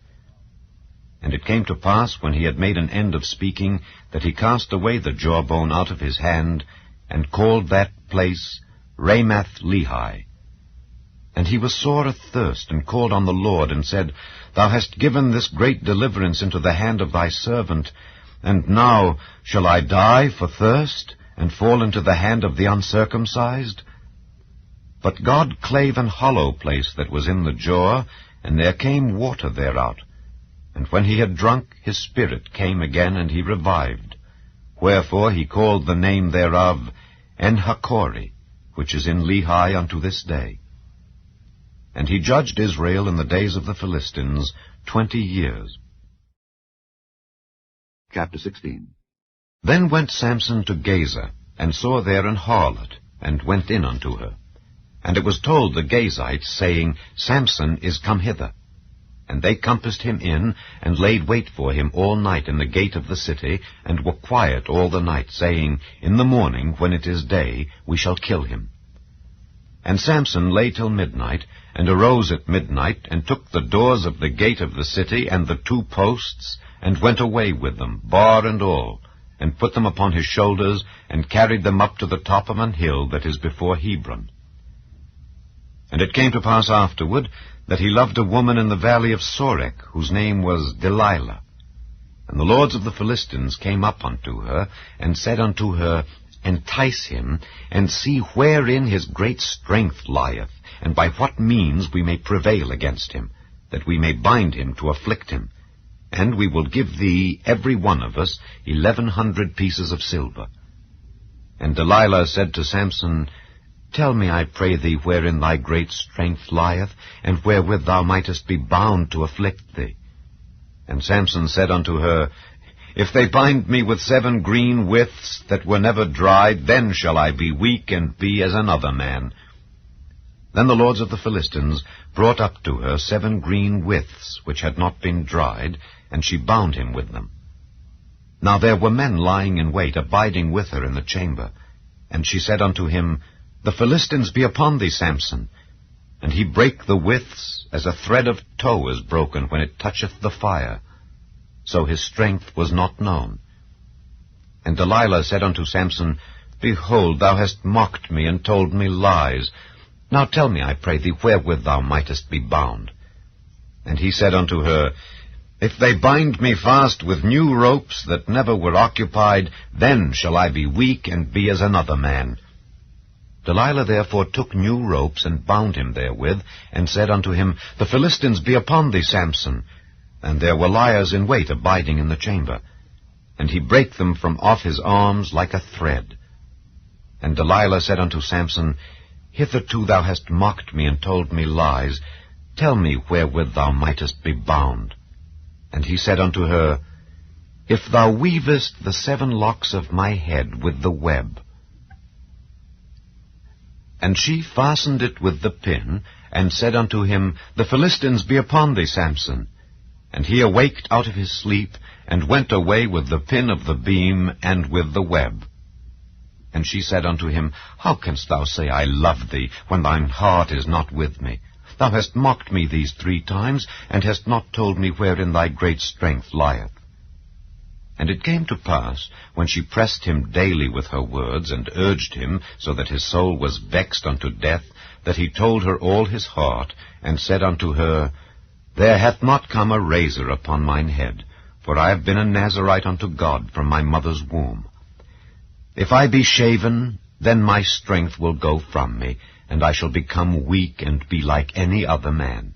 And it came to pass, when he had made an end of speaking, that he cast away the jawbone out of his hand, and called that place Ramath-Lehi. And he was sore athirst, and called on the Lord, and said, Thou hast given this great deliverance into the hand of thy servant, and now shall I die for thirst, and fall into the hand of the uncircumcised? But God clave an hollow place that was in the jaw, and there came water thereout. And when he had drunk, his spirit came again, and he revived. Wherefore he called the name thereof En-Hakkore, which is in Lehi unto this day. And he judged Israel in the days of the Philistines 20 years. Chapter 16. Then went Samson to Gaza, and saw there an harlot, and went in unto her. And it was told the Gazites, saying, Samson is come hither. And they compassed him in, and laid wait for him all night in the gate of the city, and were quiet all the night, saying, In the morning, when it is day, we shall kill him. And Samson lay till midnight, and arose at midnight, and took the doors of the gate of the city, and the 2 posts, and went away with them, bar and all, and put them upon his shoulders, and carried them up to the top of an hill that is before Hebron. And it came to pass afterward, that he loved a woman in the valley of Sorek, whose name was Delilah. And the lords of the Philistines came up unto her, and said unto her, Entice him, and see wherein his great strength lieth, and by what means we may prevail against him, that we may bind him to afflict him. And we will give thee, every one of us, 1,100 pieces of silver. And Delilah said to Samson, Tell me, I pray thee, wherein thy great strength lieth, and wherewith thou mightest be bound to afflict thee. And Samson said unto her, If they bind me with 7 green withs that were never dried, then shall I be weak, and be as another man. Then the lords of the Philistines brought up to her 7 green withs, which had not been dried, and she bound him with them. Now there were men lying in wait, abiding with her in the chamber. And she said unto him, The Philistines be upon thee, Samson. And he brake the withs, as a thread of tow is broken when it toucheth the fire. So his strength was not known. And Delilah said unto Samson, Behold, thou hast mocked me, and told me lies. Now tell me, I pray thee, wherewith thou mightest be bound. And he said unto her, If they bind me fast with new ropes that never were occupied, then shall I be weak and be as another man. Delilah therefore took new ropes and bound him therewith, and said unto him, The Philistines be upon thee, Samson. And there were liers in wait abiding in the chamber. And he brake them from off his arms like a thread. And Delilah said unto Samson, Hitherto thou hast mocked me and told me lies. Tell me wherewith thou mightest be bound. And he said unto her, If thou weavest the 7 locks of my head with the web. And she fastened it with the pin, and said unto him, The Philistines be upon thee, Samson. And he awaked out of his sleep, and went away with the pin of the beam, and with the web. And she said unto him, How canst thou say, I love thee, when thine heart is not with me? Thou hast mocked me these 3 times, and hast not told me wherein thy great strength lieth. And it came to pass, when she pressed him daily with her words, and urged him, so that his soul was vexed unto death, that he told her all his heart, and said unto her, There hath not come a razor upon mine head, for I have been a Nazarite unto God from my mother's womb. If I be shaven, then my strength will go from me, and I shall become weak and be like any other man.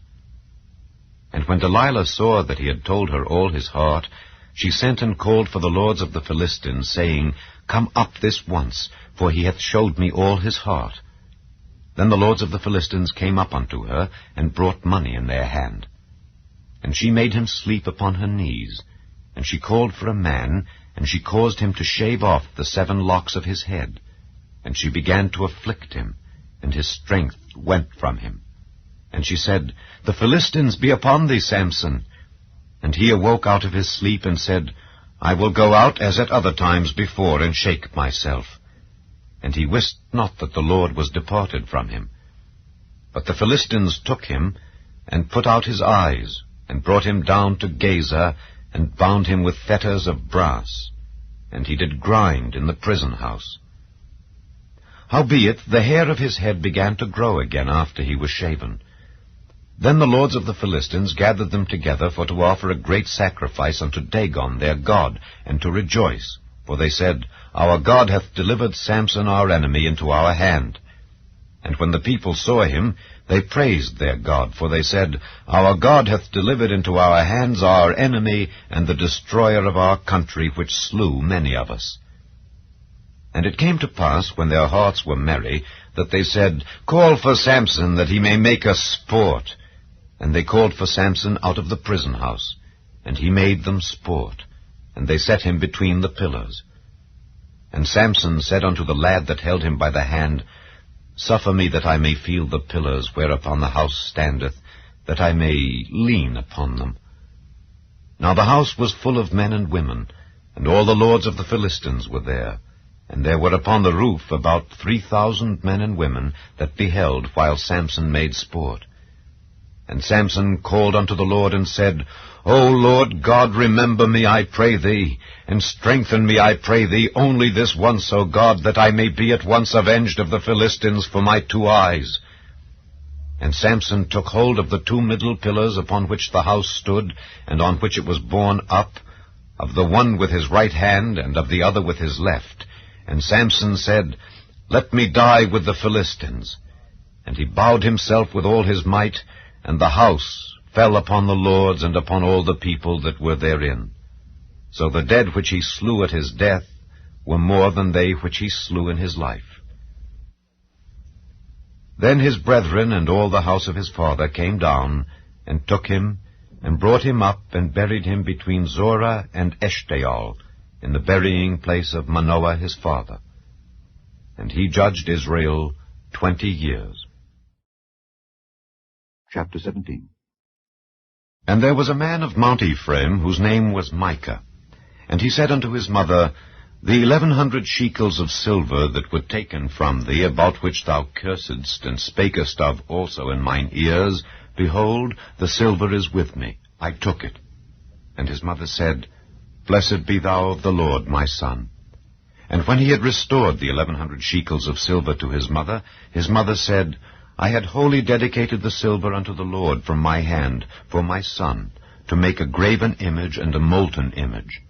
And when Delilah saw that he had told her all his heart, she sent and called for the lords of the Philistines, saying, Come up this once, for he hath showed me all his heart. Then the lords of the Philistines came up unto her, and brought money in their hand. And she made him sleep upon her knees, and she called for a man, and she caused him to shave off the 7 locks of his head. And she began to afflict him, and his strength went from him. And she said, The Philistines be upon thee, Samson. And he awoke out of his sleep, and said, I will go out as at other times before, and shake myself. And he wist not that the Lord was departed from him. But the Philistines took him, and put out his eyes, and brought him down to Gaza, and bound him with fetters of brass. And he did grind in the prison house. Howbeit the hair of his head began to grow again after he was shaven. Then the lords of the Philistines gathered them together for to offer a great sacrifice unto Dagon their god, and to rejoice. For they said, Our God hath delivered Samson our enemy into our hand. And when the people saw him, they praised their God, for they said, Our God hath delivered into our hands our enemy, and the destroyer of our country, which slew many of us. And it came to pass, when their hearts were merry, that they said, Call for Samson, that he may make us sport. And they called for Samson out of the prison house, and he made them sport, and they set him between the pillars. And Samson said unto the lad that held him by the hand, Suffer me that I may feel the pillars whereupon the house standeth, that I may lean upon them. Now the house was full of men and women, and all the lords of the Philistines were there. And there were upon the roof about 3,000 men and women that beheld while Samson made sport. And Samson called unto the Lord, and said, O Lord God, remember me, I pray thee, and strengthen me, I pray thee, only this once, O God, that I may be at once avenged of the Philistines for my 2 eyes. And Samson took hold of the 2 middle pillars upon which the house stood, and on which it was borne up, of the one with his right hand, and of the other with his left. And Samson said, Let me die with the Philistines. And he bowed himself with all his might, and the house fell upon the lords and upon all the people that were therein. So the dead which he slew at his death were more than they which he slew in his life. Then his brethren and all the house of his father came down, and took him, and brought him up, and buried him between Zorah and Eshtaol, in the burying place of Manoah his father. And he judged Israel 20 years. Chapter 17. And there was a man of Mount Ephraim, whose name was Micah. And he said unto his mother, The 1,100 shekels of silver that were taken from thee, about which thou cursedst and spakest of also in mine ears, behold, the silver is with me. I took it. And his mother said, Blessed be thou of the Lord, my son. And when he had restored the 1,100 shekels of silver to his mother said, I had wholly dedicated the silver unto the Lord from my hand, for my son, to make a graven image and a molten image.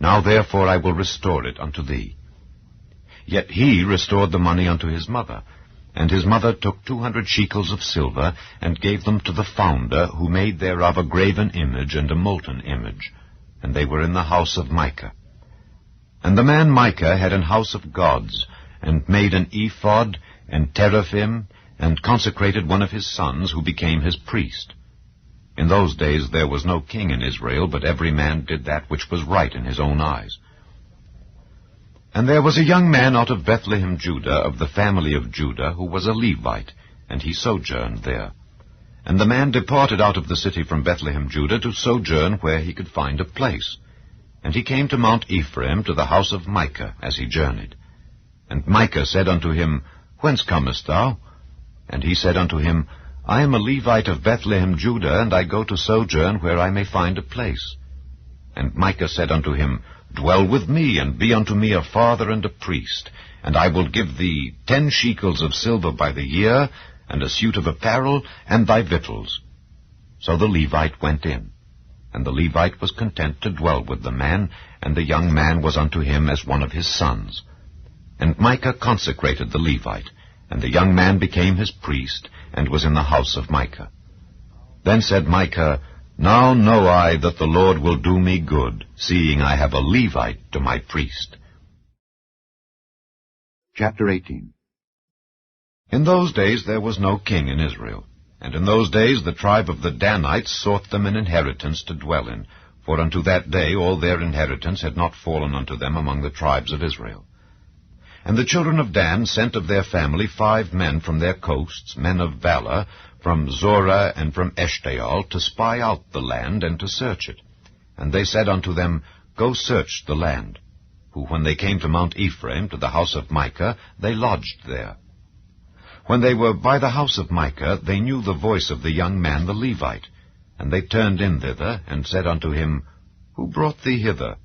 Now therefore I will restore it unto thee. Yet he restored the money unto his mother, and his mother took 200 shekels of silver, and gave them to the founder, who made thereof a graven image and a molten image. And they were in the house of Micah. And the man Micah had an house of gods, and made an ephod, and teraphim, and consecrated one of his sons, who became his priest. In those days there was no king in Israel, but every man did that which was right in his own eyes. And there was a young man out of Bethlehem, Judah, of the family of Judah, who was a Levite, and he sojourned there. And the man departed out of the city from Bethlehem, Judah, to sojourn where he could find a place. And he came to Mount Ephraim, to the house of Micah, as he journeyed. And Micah said unto him, Whence comest thou? And he said unto him, I am a Levite of Bethlehem, Judah, and I go to sojourn where I may find a place. And Micah said unto him, Dwell with me, and be unto me a father and a priest, and I will give thee 10 shekels of silver by the year, and a suit of apparel, and thy victuals. So the Levite went in. And the Levite was content to dwell with the man, and the young man was unto him as one of his sons. And Micah consecrated the Levite, and the young man became his priest, and was in the house of Micah. Then said Micah, Now know I that the Lord will do me good, seeing I have a Levite to my priest. Chapter 18. In those days there was no king in Israel. And in those days the tribe of the Danites sought them an inheritance to dwell in, for unto that day all their inheritance had not fallen unto them among the tribes of Israel. And the children of Dan sent of their family 5 men from their coasts, men of valor, from Zorah and from Eshtaol, to spy out the land and to search it. And they said unto them, Go search the land. Who, when they came to Mount Ephraim, to the house of Micah, they lodged there. When they were by the house of Micah, they knew the voice of the young man the Levite. And they turned in thither, and said unto him, Who brought thee hither?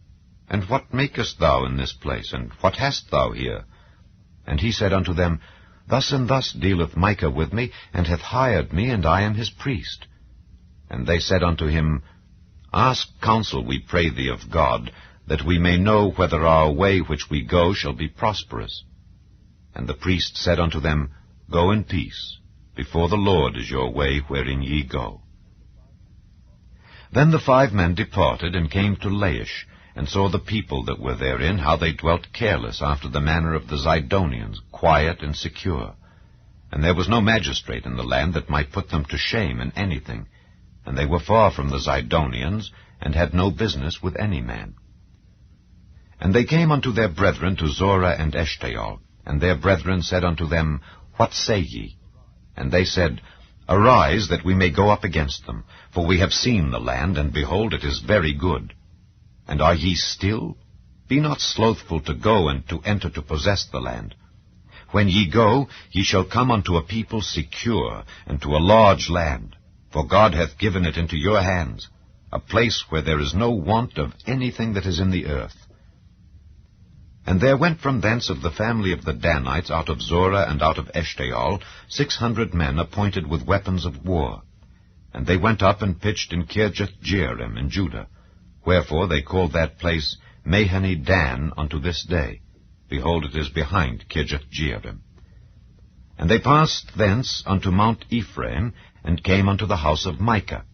And what makest thou in this place? And what hast thou here? And he said unto them, Thus and thus dealeth Micah with me, and hath hired me, and I am his priest. And they said unto him, Ask counsel, we pray thee, of God, that we may know whether our way which we go shall be prosperous. And the priest said unto them, Go in peace. Before the Lord is your way wherein ye go. Then the 5 men departed, and came to Laish, and saw the people that were therein, how they dwelt careless after the manner of the Zidonians, quiet and secure. And there was no magistrate in the land that might put them to shame in anything. And they were far from the Zidonians, and had no business with any man. And they came unto their brethren to Zorah and Eshtaol, and their brethren said unto them, What say ye? And they said, Arise, that we may go up against them, for we have seen the land, and behold, it is very good. And are ye still? Be not slothful to go and to enter to possess the land. When ye go, ye shall come unto a people secure, and to a large land, for God hath given it into your hands, a place where there is no want of anything that is in the earth. And there went from thence of the family of the Danites, out of Zorah and out of Eshtaol, 600 men appointed with weapons of war. And they went up and pitched in Kirjath-jearim in Judah. Wherefore they called that place Mahane Dan unto this day. Behold, it is behind Kirjath-jearim. And they passed thence unto Mount Ephraim, and came unto the house of Micah.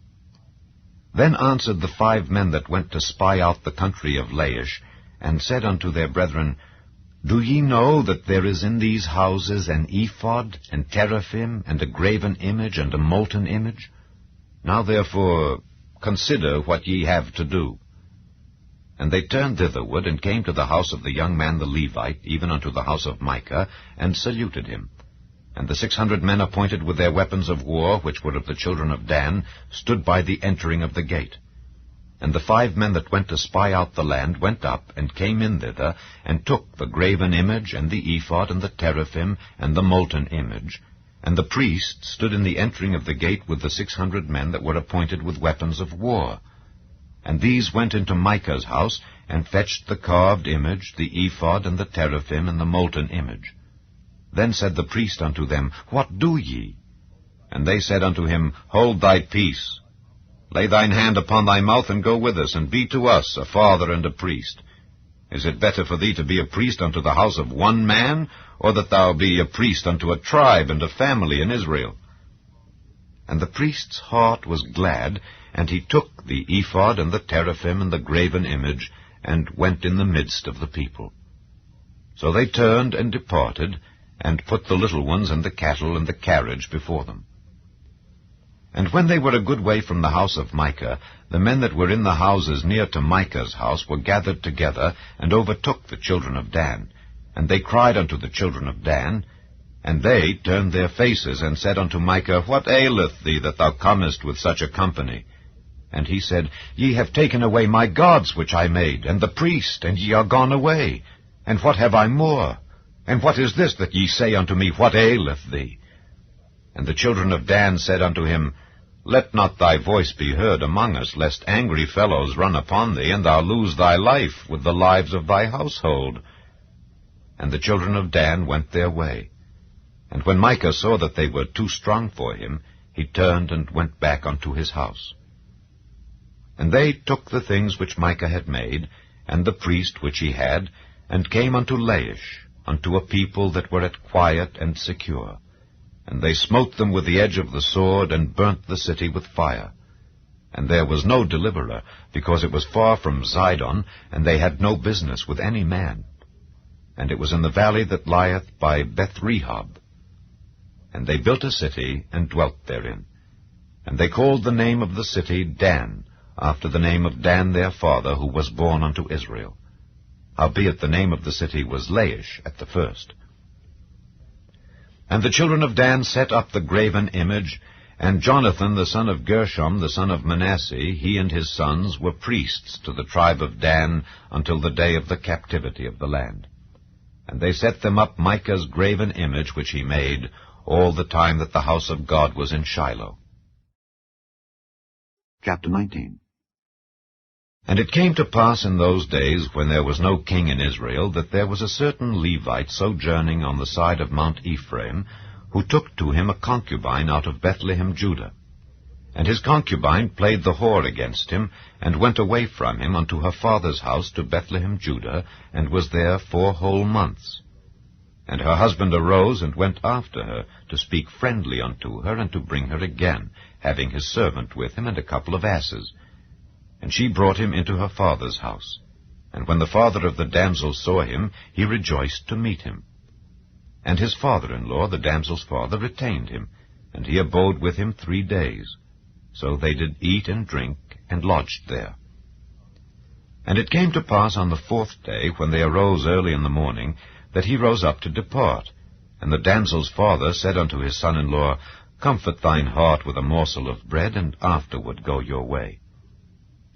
Then answered the 5 men that went to spy out the country of Laish, and said unto their brethren, Do ye know that there is in these houses an ephod, and teraphim, and a graven image, and a molten image? Now therefore consider what ye have to do. And they turned thitherward, and came to the house of the young man the Levite, even unto the house of Micah, and saluted him. And the 600 men appointed with their weapons of war, which were of the children of Dan, stood by the entering of the gate. And the 5 men that went to spy out the land went up, and came in thither, and took the graven image, and the ephod, and the teraphim, and the molten image. And the priest stood in the entering of the gate with the 600 men that were appointed with weapons of war. And these went into Micah's house, and fetched the carved image, the ephod, and the teraphim, and the molten image. Then said the priest unto them, What do ye? And they said unto him, Hold thy peace. Lay thine hand upon thy mouth, and go with us, and be to us a father and a priest. Is it better for thee to be a priest unto the house of one man, or that thou be a priest unto a tribe and a family in Israel? And the priest's heart was glad, and he took the ephod and the teraphim and the graven image, and went in the midst of the people. So they turned and departed, and put the little ones and the cattle and the carriage before them. And when they were a good way from the house of Micah, the men that were in the houses near to Micah's house were gathered together, and overtook the children of Dan. And they cried unto the children of Dan, and they turned their faces, and said unto Micah, What aileth thee, that thou comest with such a company? And he said, Ye have taken away my gods which I made, and the priest, and ye are gone away. And what have I more? And what is this that ye say unto me, What aileth thee? And the children of Dan said unto him, Let not thy voice be heard among us, lest angry fellows run upon thee, and thou lose thy life with the lives of thy household. And the children of Dan went their way. And when Micah saw that they were too strong for him, he turned and went back unto his house. And they took the things which Micah had made, and the priest which he had, and came unto Laish, unto a people that were at quiet and secure. And they smote them with the edge of the sword, and burnt the city with fire. And there was no deliverer, because it was far from Zidon, and they had no business with any man. And it was in the valley that lieth by Beth-rehob. And they built a city, and dwelt therein. And they called the name of the city Dan, after the name of Dan their father, who was born unto Israel. Howbeit the name of the city was Laish at the first. And the children of Dan set up the graven image, and Jonathan the son of Gershom, the son of Manasseh, he and his sons, were priests to the tribe of Dan until the day of the captivity of the land. And they set them up Micah's graven image which he made, all the time that the house of God was in Shiloh. Chapter 19. And it came to pass in those days, when there was no king in Israel, that there was a certain Levite sojourning on the side of Mount Ephraim, who took to him a concubine out of Bethlehem, Judah. And his concubine played the whore against him, and went away from him unto her father's house to Bethlehem, Judah, and was there 4 whole months. And her husband arose and went after her, to speak friendly unto her, and to bring her again, having his servant with him, and a couple of asses. And she brought him into her father's house. And when the father of the damsel saw him, he rejoiced to meet him. And his father-in-law, the damsel's father, retained him, and he abode with him 3 days. So they did eat and drink, and lodged there. And it came to pass on the 4th day, when they arose early in the morning, that he rose up to depart. And the damsel's father said unto his son-in-law, Comfort thine heart with a morsel of bread, and afterward go your way.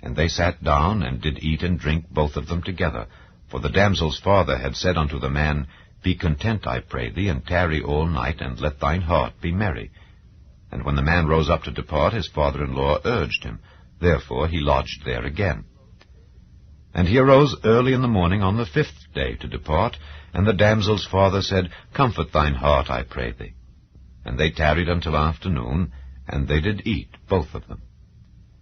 And they sat down, and did eat and drink both of them together. For the damsel's father had said unto the man, Be content, I pray thee, and tarry all night, and let thine heart be merry. And when the man rose up to depart, his father-in-law urged him. Therefore he lodged there again. And he arose early in the morning on the 5th day to depart, and the damsel's father said, Comfort thine heart, I pray thee. And they tarried until afternoon, and they did eat, both of them.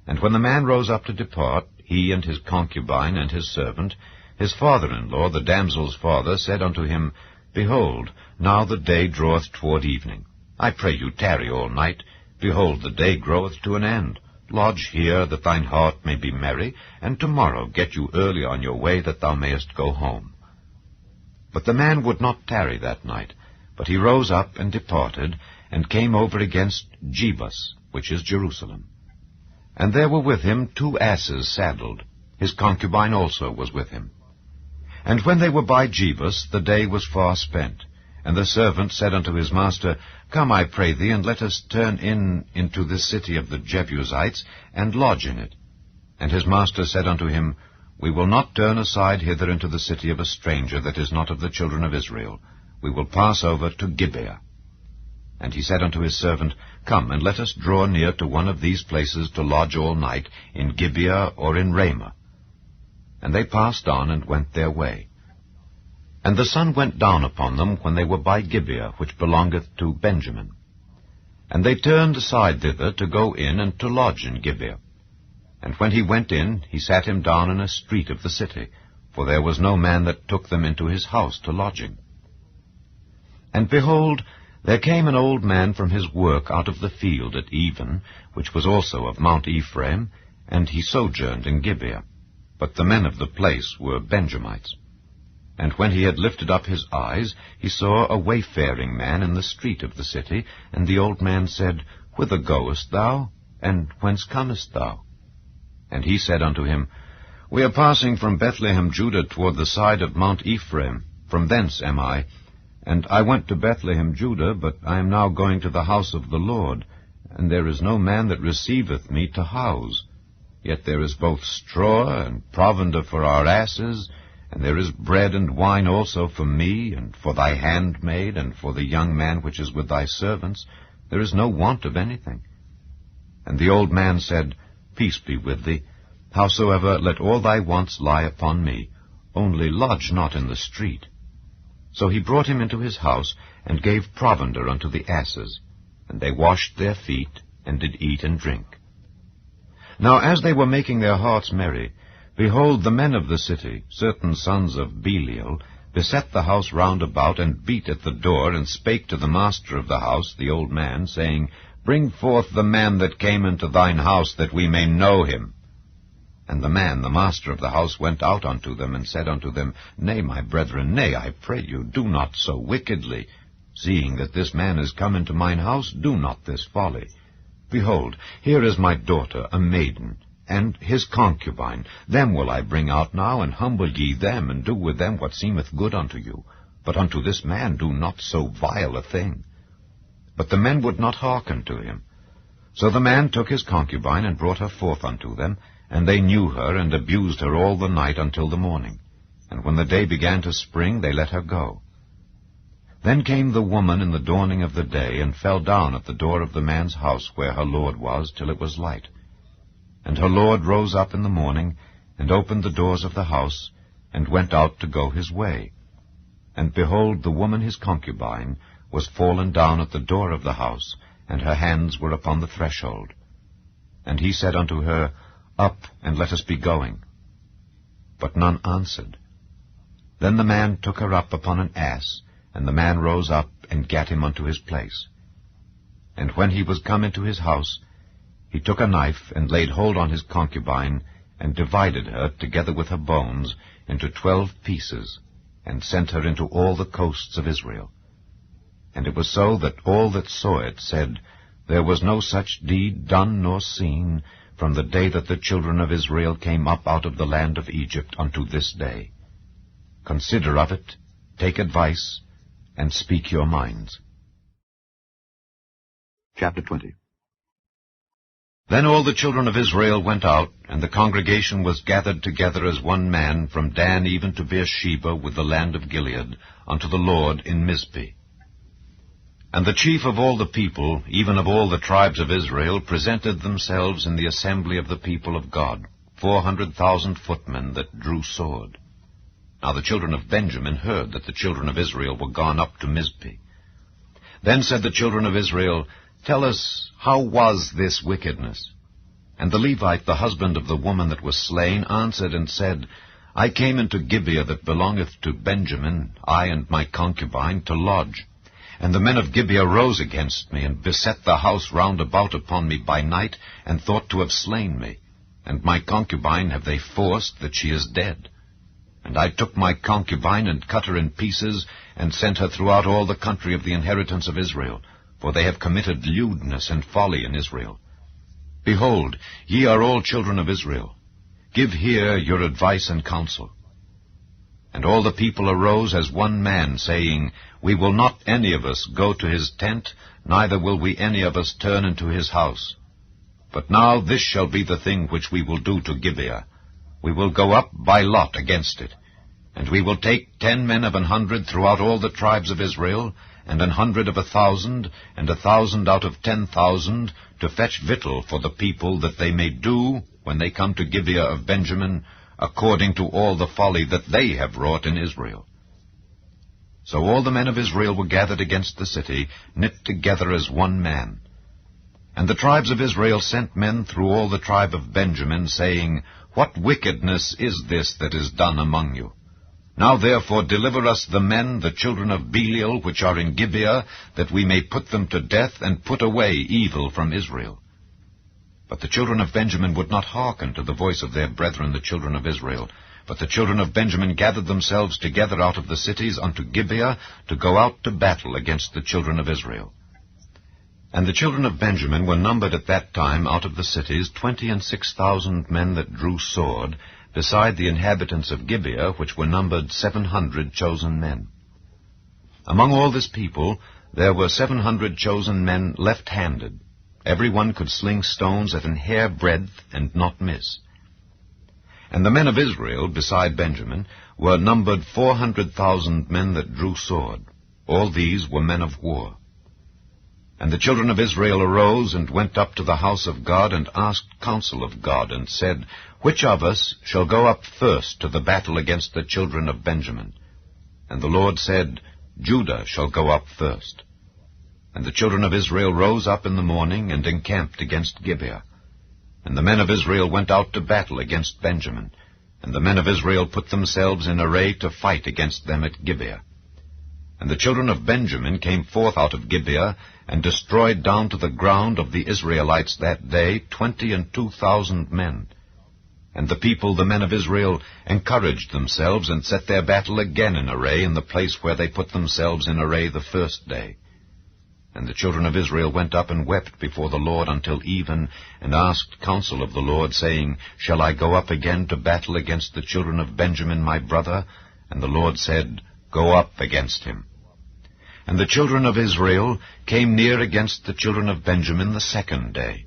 And when the man rose up to depart, he and his concubine and his servant, his father-in-law, the damsel's father, said unto him, Behold, now the day draweth toward evening. I pray you tarry all night. Behold, the day groweth to an end. Lodge here, that thine heart may be merry, and tomorrow get you early on your way, that thou mayest go home. But the man would not tarry that night, but he rose up and departed, and came over against Jebus, which is Jerusalem. And there were with him 2 asses saddled. His concubine also was with him. And when they were by Jebus, the day was far spent. And the servant said unto his master, Come, I pray thee, and let us turn into this city of the Jebusites, and lodge in it. And his master said unto him, We will not turn aside hither into the city of a stranger that is not of the children of Israel. We will pass over to Gibeah. And he said unto his servant, Come, and let us draw near to one of these places to lodge all night, in Gibeah or in Ramah. And they passed on, and went their way. And the sun went down upon them when they were by Gibeah, which belongeth to Benjamin. And they turned aside thither to go in and to lodge in Gibeah. And when he went in, he sat him down in a street of the city, for there was no man that took them into his house to lodging. And behold, there came an old man from his work out of the field at even, which was also of Mount Ephraim, and he sojourned in Gibeah. But the men of the place were Benjamites. And when he had lifted up his eyes, he saw a wayfaring man in the street of the city, and the old man said, Whither goest thou? And whence comest thou? And he said unto him, We are passing from Bethlehem, Judah, toward the side of Mount Ephraim. From thence am I. And I went to Bethlehem, Judah, but I am now going to the house of the Lord, and there is no man that receiveth me to house. Yet there is both straw and provender for our asses, and there is bread and wine also for me, and for thy handmaid, and for the young man which is with thy servants. There is no want of anything. And the old man said, Peace be with thee. Howsoever, let all thy wants lie upon me. Only lodge not in the street. So he brought him into his house, and gave provender unto the asses. And they washed their feet, and did eat and drink. Now as they were making their hearts merry, behold, the men of the city, certain sons of Belial, beset the house round about, and beat at the door, and spake to the master of the house, the old man, saying, Bring forth the man that came into thine house, that we may know him. And the man, the master of the house, went out unto them, and said unto them, Nay, my brethren, nay, I pray you, do not so wickedly. Seeing that this man is come into mine house, do not this folly. Behold, here is my daughter, a maiden, and his concubine. Them will I bring out now, and humble ye them, and do with them what seemeth good unto you. But unto this man do not so vile a thing. But the men would not hearken to him. So the man took his concubine, and brought her forth unto them, and they knew her, and abused her all the night until the morning. And when the day began to spring, they let her go. Then came the woman in the dawning of the day, and fell down at the door of the man's house where her lord was, till it was light. And her lord rose up in the morning, and opened the doors of the house, and went out to go his way. And behold, the woman his concubine was fallen down at the door of the house, and her hands were upon the threshold. And he said unto her, Up, and let us be going. But none answered. Then the man took her up upon an ass, and the man rose up, and gat him unto his place. And when he was come into his house, he took a knife, and laid hold on his concubine, and divided her, together with her bones, into 12 pieces, and sent her into all the coasts of Israel. And it was so that all that saw it said, There was no such deed done nor seen, from the day that the children of Israel came up out of the land of Egypt unto this day. Consider of it, take advice, and speak your minds. Chapter 20. Then all the children of Israel went out, and the congregation was gathered together as one man, from Dan even to Beersheba with the land of Gilead, unto the Lord in Mizpeh. And the chief of all the people, even of all the tribes of Israel, presented themselves in the assembly of the people of God, 400,000 footmen that drew sword. Now the children of Benjamin heard that the children of Israel were gone up to Mizpeh. Then said the children of Israel, Tell us, how was this wickedness? And the Levite, the husband of the woman that was slain, answered and said, I came into Gibeah that belongeth to Benjamin, I and my concubine, to lodge. And the men of Gibeah rose against me, and beset the house round about upon me by night, and thought to have slain me. And my concubine have they forced, that she is dead. And I took my concubine, and cut her in pieces, and sent her throughout all the country of the inheritance of Israel, for they have committed lewdness and folly in Israel. Behold, ye are all children of Israel. Give here your advice and counsel. And all the people arose as one man, saying, We will not any of us go to his tent, neither will we any of us turn into his house. But now this shall be the thing which we will do to Gibeah. We will go up by lot against it. And we will take 10 men of 100 throughout all the tribes of Israel, and 100 of 1,000, and 1,000 out of 10,000, to fetch victual for the people, that they may do, when they come to Gibeah of Benjamin, according to all the folly that they have wrought in Israel. So all the men of Israel were gathered against the city, knit together as one man. And the tribes of Israel sent men through all the tribe of Benjamin, saying, What wickedness is this that is done among you? Now therefore deliver us the men, the children of Belial, which are in Gibeah, that we may put them to death, and put away evil from Israel. But the children of Benjamin would not hearken to the voice of their brethren the children of Israel. But the children of Benjamin gathered themselves together out of the cities unto Gibeah, to go out to battle against the children of Israel. And the children of Benjamin were numbered at that time out of the cities 26,000 men that drew sword, beside the inhabitants of Gibeah, which were numbered 700 chosen men. Among all this people there were 700 chosen men left-handed. Every one could sling stones at an hair breadth, and not miss. And the men of Israel, beside Benjamin, were numbered 400,000 men that drew sword. All these were men of war. And the children of Israel arose, and went up to the house of God, and asked counsel of God, and said, Which of us shall go up first to the battle against the children of Benjamin? And the Lord said, Judah shall go up first. And the children of Israel rose up in the morning, and encamped against Gibeah. And the men of Israel went out to battle against Benjamin. And the men of Israel put themselves in array to fight against them at Gibeah. And the children of Benjamin came forth out of Gibeah, and destroyed down to the ground of the Israelites that day 22,000 men. And the people, the men of Israel, encouraged themselves, and set their battle again in array in the place where they put themselves in array the first day. And the children of Israel went up and wept before the Lord until even, and asked counsel of the Lord, saying, Shall I go up again to battle against the children of Benjamin my brother? And the Lord said, Go up against him. And the children of Israel came near against the children of Benjamin the second day.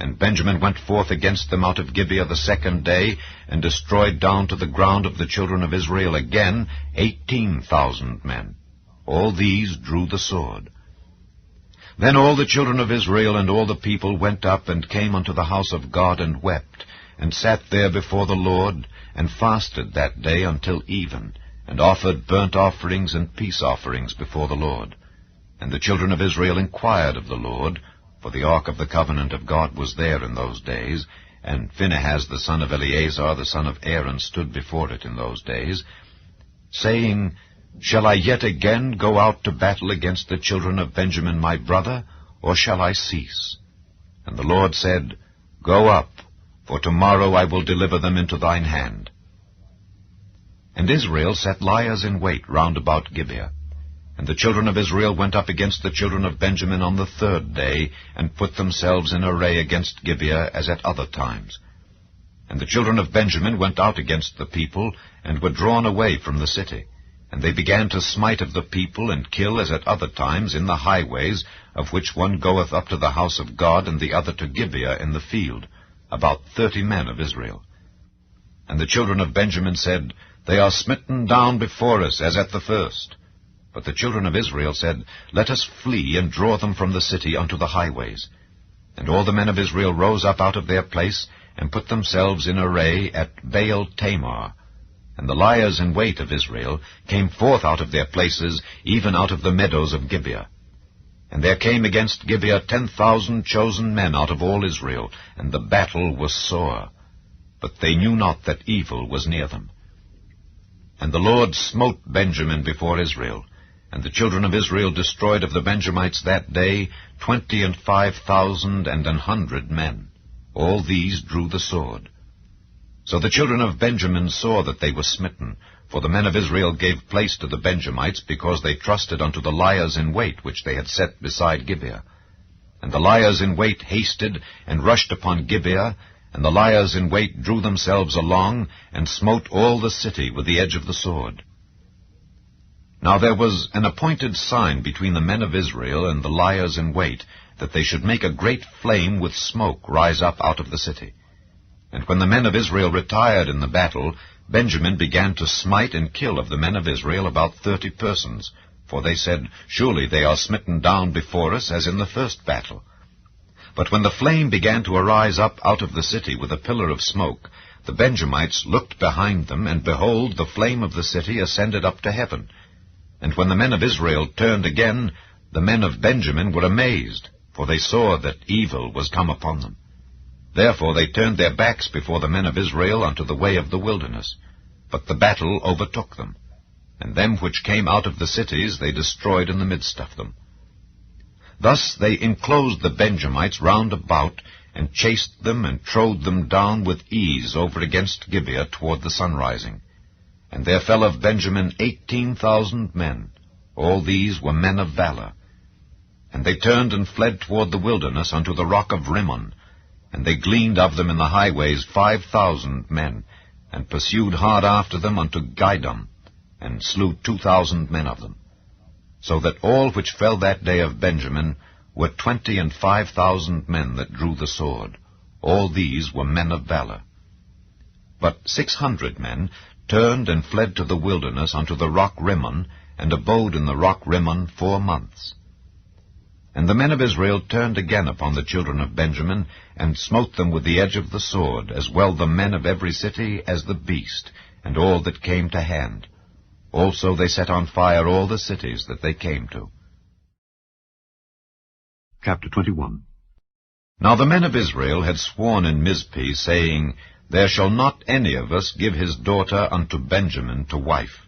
And Benjamin went forth against them out of Gibeah the second day, and destroyed down to the ground of the children of Israel again 18,000 men. All these drew the sword. Then all the children of Israel and all the people went up, and came unto the house of God, and wept, and sat there before the Lord, and fasted that day until even, and offered burnt offerings and peace offerings before the Lord. And the children of Israel inquired of the Lord, for the ark of the covenant of God was there in those days, and Phinehas the son of Eleazar the son of Aaron stood before it in those days, saying, Shall I yet again go out to battle against the children of Benjamin my brother, or shall I cease? And the Lord said, Go up, for tomorrow I will deliver them into thine hand. And Israel set liers in wait round about Gibeah. And the children of Israel went up against the children of Benjamin on the third day, and put themselves in array against Gibeah as at other times. And the children of Benjamin went out against the people, and were drawn away from the city. And they began to smite of the people, and kill as at other times in the highways, of which one goeth up to the house of God, and the other to Gibeah in the field, about 30 men of Israel. And the children of Benjamin said, They are smitten down before us, as at the first. But the children of Israel said, Let us flee, and draw them from the city unto the highways. And all the men of Israel rose up out of their place, and put themselves in array at Baal Tamar. And the liers in wait of Israel came forth out of their places, even out of the meadows of Gibeah. And there came against Gibeah 10,000 chosen men out of all Israel, and the battle was sore. But they knew not that evil was near them. And the Lord smote Benjamin before Israel, and the children of Israel destroyed of the Benjamites that day 25,100 men. All these drew the sword. So the children of Benjamin saw that they were smitten, for the men of Israel gave place to the Benjamites, because they trusted unto the liers in wait which they had set beside Gibeah. And the liers in wait hasted, and rushed upon Gibeah, and the liers in wait drew themselves along, and smote all the city with the edge of the sword. Now there was an appointed sign between the men of Israel and the liers in wait, that they should make a great flame with smoke rise up out of the city. And when the men of Israel retired in the battle, Benjamin began to smite and kill of the men of Israel about 30 persons, for they said, Surely they are smitten down before us, as in the first battle. But when the flame began to arise up out of the city with a pillar of smoke, the Benjamites looked behind them, and behold, the flame of the city ascended up to heaven. And when the men of Israel turned again, the men of Benjamin were amazed, for they saw that evil was come upon them. Therefore they turned their backs before the men of Israel unto the way of the wilderness. But the battle overtook them, and them which came out of the cities they destroyed in the midst of them. Thus they enclosed the Benjamites round about, and chased them, and trode them down with ease over against Gibeah toward the sunrising. And there fell of Benjamin 18,000 men. All these were men of valor. And they turned and fled toward the wilderness unto the rock of Rimmon. And they gleaned of them in the highways 5,000 men, and pursued hard after them unto Gidom, and slew 2,000 men of them. So that all which fell that day of Benjamin were 25,000 men that drew the sword. All these were men of valor. But 600 men turned and fled to the wilderness unto the rock Rimmon, and abode in the rock Rimmon 4 months. And the men of Israel turned again upon the children of Benjamin, and smote them with the edge of the sword, as well the men of every city as the beast, and all that came to hand. Also they set on fire all the cities that they came to. Chapter 21. Now the men of Israel had sworn in Mizpeh, saying, There shall not any of us give his daughter unto Benjamin to wife.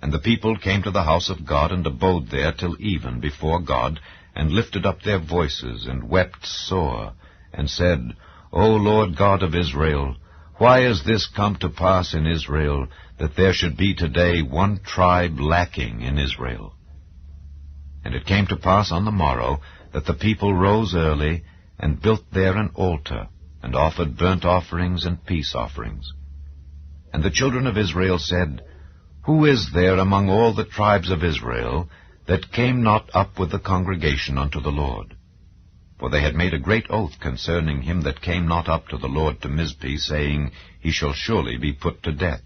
And the people came to the house of God, and abode there till even before God, and lifted up their voices, and wept sore, and said, O Lord God of Israel, why is this come to pass in Israel, that there should be today one tribe lacking in Israel? And it came to pass on the morrow, that the people rose early, and built there an altar, and offered burnt offerings and peace offerings. And the children of Israel said, Who is there among all the tribes of Israel that came not up with the congregation unto the Lord? For they had made a great oath concerning him that came not up to the Lord to Mizpeh, saying, He shall surely be put to death.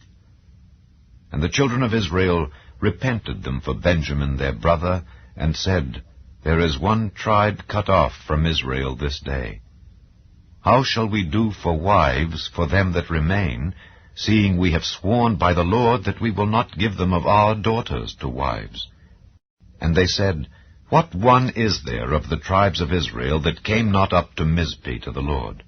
And the children of Israel repented them for Benjamin their brother, and said, There is one tribe cut off from Israel this day. How shall we do for wives for them that remain, seeing we have sworn by the Lord that we will not give them of our daughters to wives? And they said, What one is there of the tribes of Israel that came not up to Mizpeh to the Lord?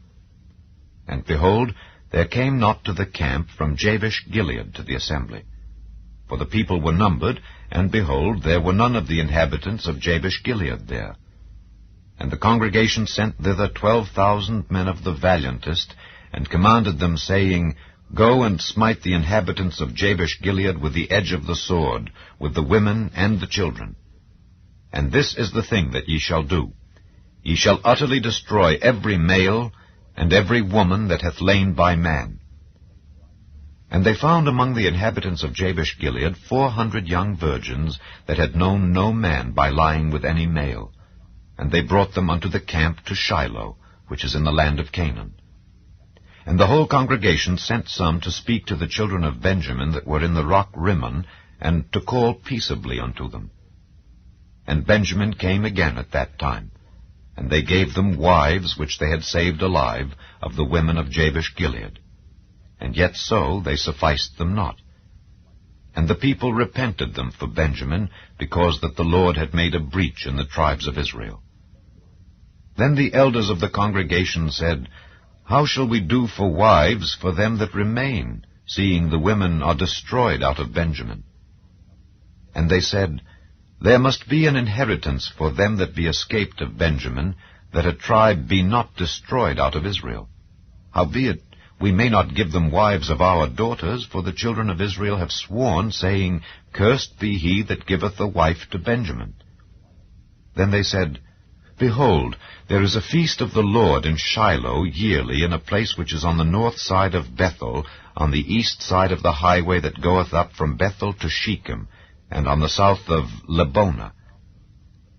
And behold, there came not to the camp from Jabesh Gilead to the assembly. For the people were numbered, and behold, there were none of the inhabitants of Jabesh Gilead there. And the congregation sent thither 12,000 men of the valiantest, and commanded them, saying, Go and smite the inhabitants of Jabesh Gilead with the edge of the sword, with the women and the children. And this is the thing that ye shall do. Ye shall utterly destroy every male, and every woman that hath lain by man. And they found among the inhabitants of Jabesh Gilead 400 young virgins that had known no man by lying with any male. And they brought them unto the camp to Shiloh, which is in the land of Canaan. And the whole congregation sent some to speak to the children of Benjamin that were in the rock Rimmon, and to call peaceably unto them. And Benjamin came again at that time, and they gave them wives which they had saved alive of the women of Jabesh Gilead. And yet so they sufficed them not. And the people repented them for Benjamin, because that the Lord had made a breach in the tribes of Israel. Then the elders of the congregation said, How shall we do for wives for them that remain, seeing the women are destroyed out of Benjamin? And they said, There must be an inheritance for them that be escaped of Benjamin, that a tribe be not destroyed out of Israel. Howbeit, we may not give them wives of our daughters, for the children of Israel have sworn, saying, Cursed be he that giveth a wife to Benjamin. Then they said, Behold, there is a feast of the Lord in Shiloh yearly, in a place which is on the north side of Bethel, on the east side of the highway that goeth up from Bethel to Shechem, and on the south of Lebonah.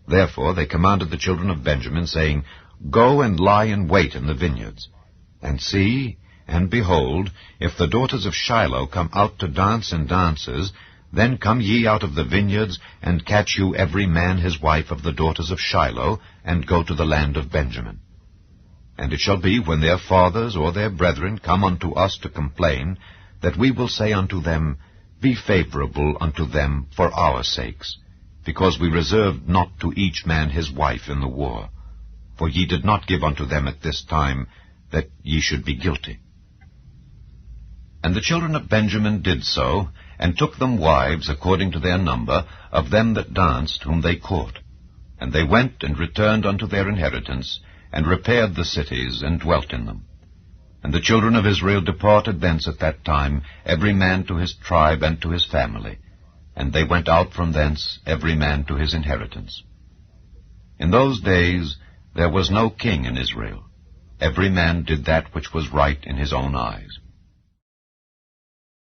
Therefore they commanded the children of Benjamin, saying, Go and lie in wait in the vineyards. And see, and behold, if the daughters of Shiloh come out to dance in dances, then come ye out of the vineyards, and catch you every man his wife of the daughters of Shiloh, and go to the land of Benjamin. And it shall be, when their fathers or their brethren come unto us to complain, that we will say unto them, Be favorable unto them for our sakes, because we reserved not to each man his wife in the war. For ye did not give unto them at this time, that ye should be guilty. And the children of Benjamin did so, and took them wives according to their number, of them that danced, whom they caught. And they went and returned unto their inheritance, and repaired the cities, and dwelt in them. And the children of Israel departed thence at that time, every man to his tribe and to his family. And they went out from thence, every man to his inheritance. In those days there was no king in Israel. Every man did that which was right in his own eyes.